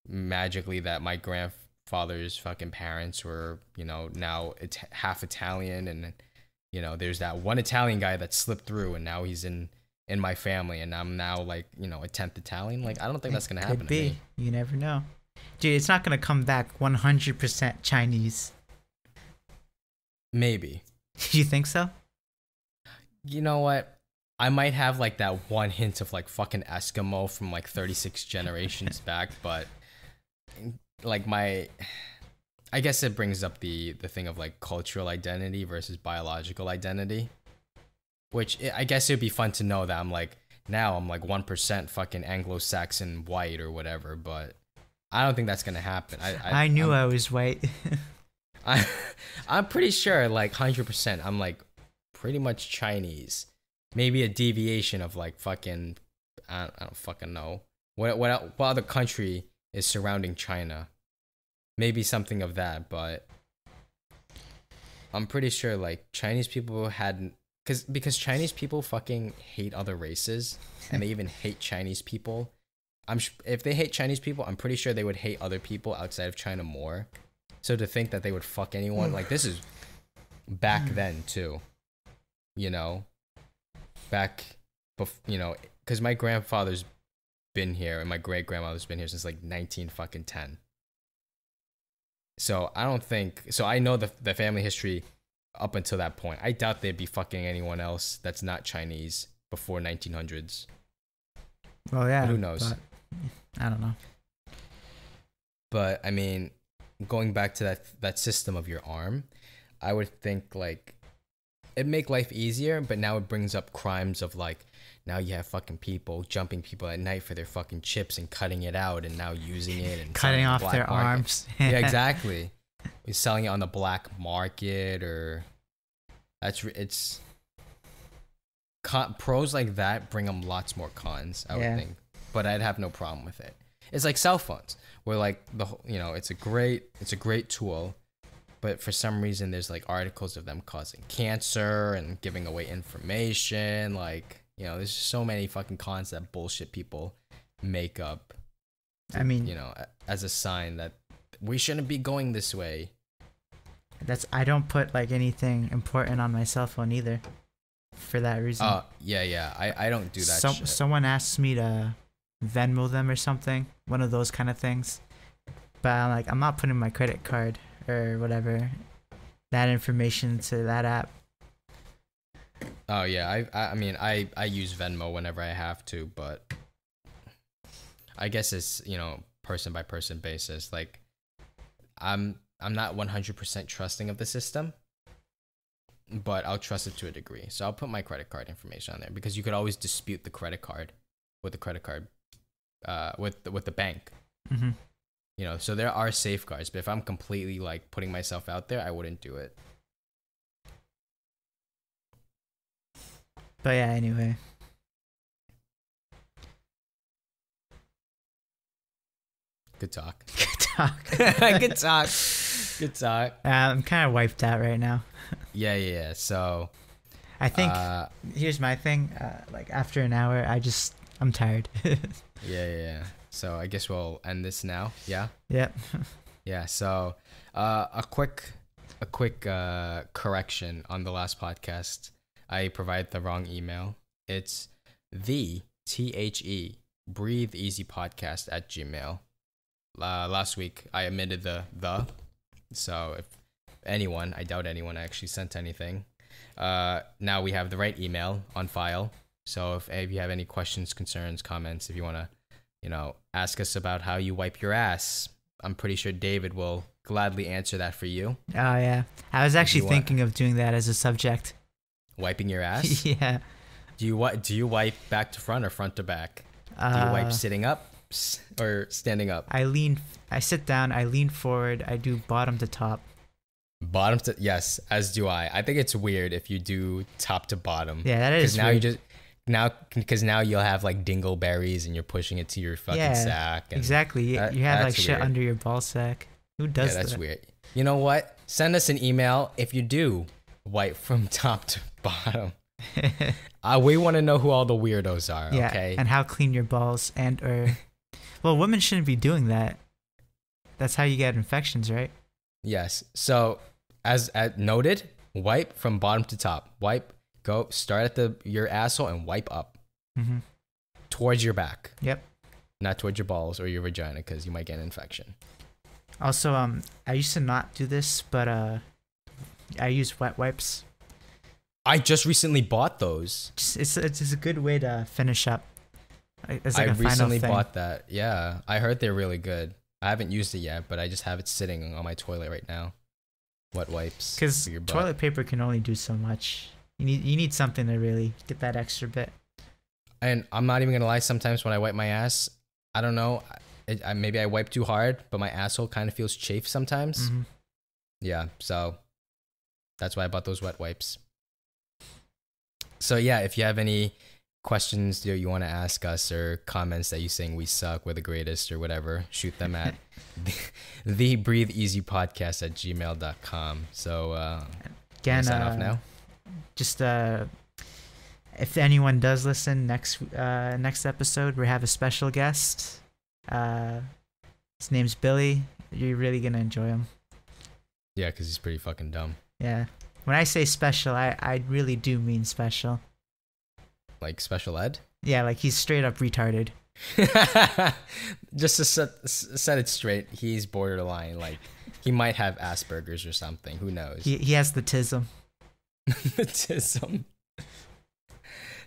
magically that my grandfather's fucking parents were, you know, now half Italian, and you know, there's that one Italian guy that slipped through, and now he's in my family, and I'm now like, you know, a 10th Italian. Like I don't think that's gonna happen to me. You never know, dude. It's not gonna come back 100% Chinese. Maybe. You think so? You know what? I might have like that one hint of like fucking Eskimo from like 36 generations back, but like I guess it brings up the thing of like cultural identity versus biological identity, which I guess it'd be fun to know that I'm like 1% fucking Anglo-Saxon white or whatever, but I don't think that's gonna happen. I knew I was white. I'm pretty sure like 100% I'm like pretty much Chinese. Maybe a deviation of like fucking I don't fucking know. What other country is surrounding China? Maybe something of that, but I'm pretty sure like Chinese people had because Chinese people fucking hate other races, and they even hate Chinese people. If they hate Chinese people, I'm pretty sure they would hate other people outside of China more. So to think that they would fuck anyone, like, this is back then too, you know, because my grandfather's been here and my great grandmother's been here since like 1910. So I know the family history up until that point. I doubt they'd be fucking anyone else that's not Chinese before 1900s. Well, yeah. But who knows? I don't know. But I mean, going back to that system of your arm, I would think like it'd make life easier, but now it brings up crimes of like, now you have fucking people jumping people at night for their fucking chips and cutting it out and now using it and cutting off their arms. Yeah, exactly. He's selling it on the black market, or pros like that bring them lots more cons, I would think. But I'd have no problem with it. It's like cell phones, where like it's a great tool, but for some reason there's like articles of them causing cancer and giving away information. Like, there's just so many fucking cons that bullshit people make up. I mean, as a sign that we shouldn't be going this way. I don't put like anything important on my cell phone either, for that reason. Yeah. I don't do that shit. Someone asked me to Venmo them or something, one of those kind of things. But I'm like, I'm not putting my credit card or whatever, that information to that app. Oh yeah, I mean I use Venmo whenever I have to, but I guess it's person by person basis. Like I'm not 100% trusting of the system, but I'll trust it to a degree. So I'll put my credit card information on there, because you could always dispute the credit card with the credit card with the bank. Mm-hmm. So there are safeguards, but if I'm completely like putting myself out there, I wouldn't do it. But yeah, anyway. Good talk. Good talk. Good talk. I'm kind of wiped out right now. Yeah. So I think here's my thing. Like after an hour, I'm tired. Yeah. So I guess we'll end this now. Yeah. Yep. Yeah. So a quick correction on the last podcast. I provided the wrong email. It's thebreatheeasypodcast at Gmail. Last week I omitted the. So if anyone, I doubt anyone actually sent anything. Now we have the right email on file. So if you have any questions, concerns, comments, if you want to, ask us about how you wipe your ass, I'm pretty sure David will gladly answer that for you. Oh yeah, I was actually thinking of doing that as a subject. Wiping your ass? Yeah. Do you wipe back to front or front to back? Do you wipe sitting up or standing up? I sit down, I lean forward, I do bottom to top. Bottom to, yes, as do I. I think it's weird if you do top to bottom. Yeah, that is weird. Because now you'll have like dingleberries and you're pushing it to your fucking sack. And exactly. You have like shit under your ball sack. Who does that? Yeah, that's weird. You know what? Send us an email if you do wipe from top to bottom. We want to know who all the weirdos are. Yeah, okay. And how clean your balls well, women shouldn't be doing that. That's how you get infections, right? Yes. So as noted, wipe from bottom to top. Start at your asshole and wipe up towards your back. Yep. Not towards your balls or your vagina, because you might get an infection. Also, I used to not do this, but I use wet wipes. I just recently bought those. It's a good way to finish up. It's like I recently final thing. bought that. Yeah, I heard they're really good. I haven't used it yet, but I just have it sitting on my toilet right now. Wet wipes. Because toilet paper can only do so much. You need something to really get that extra bit. And I'm not even gonna lie. Sometimes when I wipe my ass, I don't know. Maybe I wipe too hard, but my asshole kind of feels chafed sometimes. Mm-hmm. Yeah, so that's why I bought those wet wipes. So yeah, if you have any questions you want to ask us or comments that you saying we suck, we're the greatest or whatever, shoot them at thebreatheeasypodcast at gmail.com. So again, sign off now. just if anyone does listen next episode, we have a special guest. His name's Billy. You're really gonna enjoy him. Yeah, because he's pretty fucking dumb. Yeah. When I say special, I really do mean special. Like special ed? Yeah, like he's straight up retarded. Just to set it straight, he's borderline. Like he might have Asperger's or something. Who knows? He has the tism. The tism.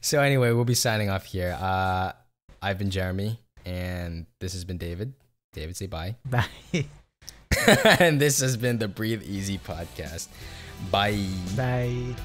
So anyway, we'll be signing off here. I've been Jeremy, and this has been David. David, say bye. Bye. And this has been the Breathe Easy podcast. Bye. Bye.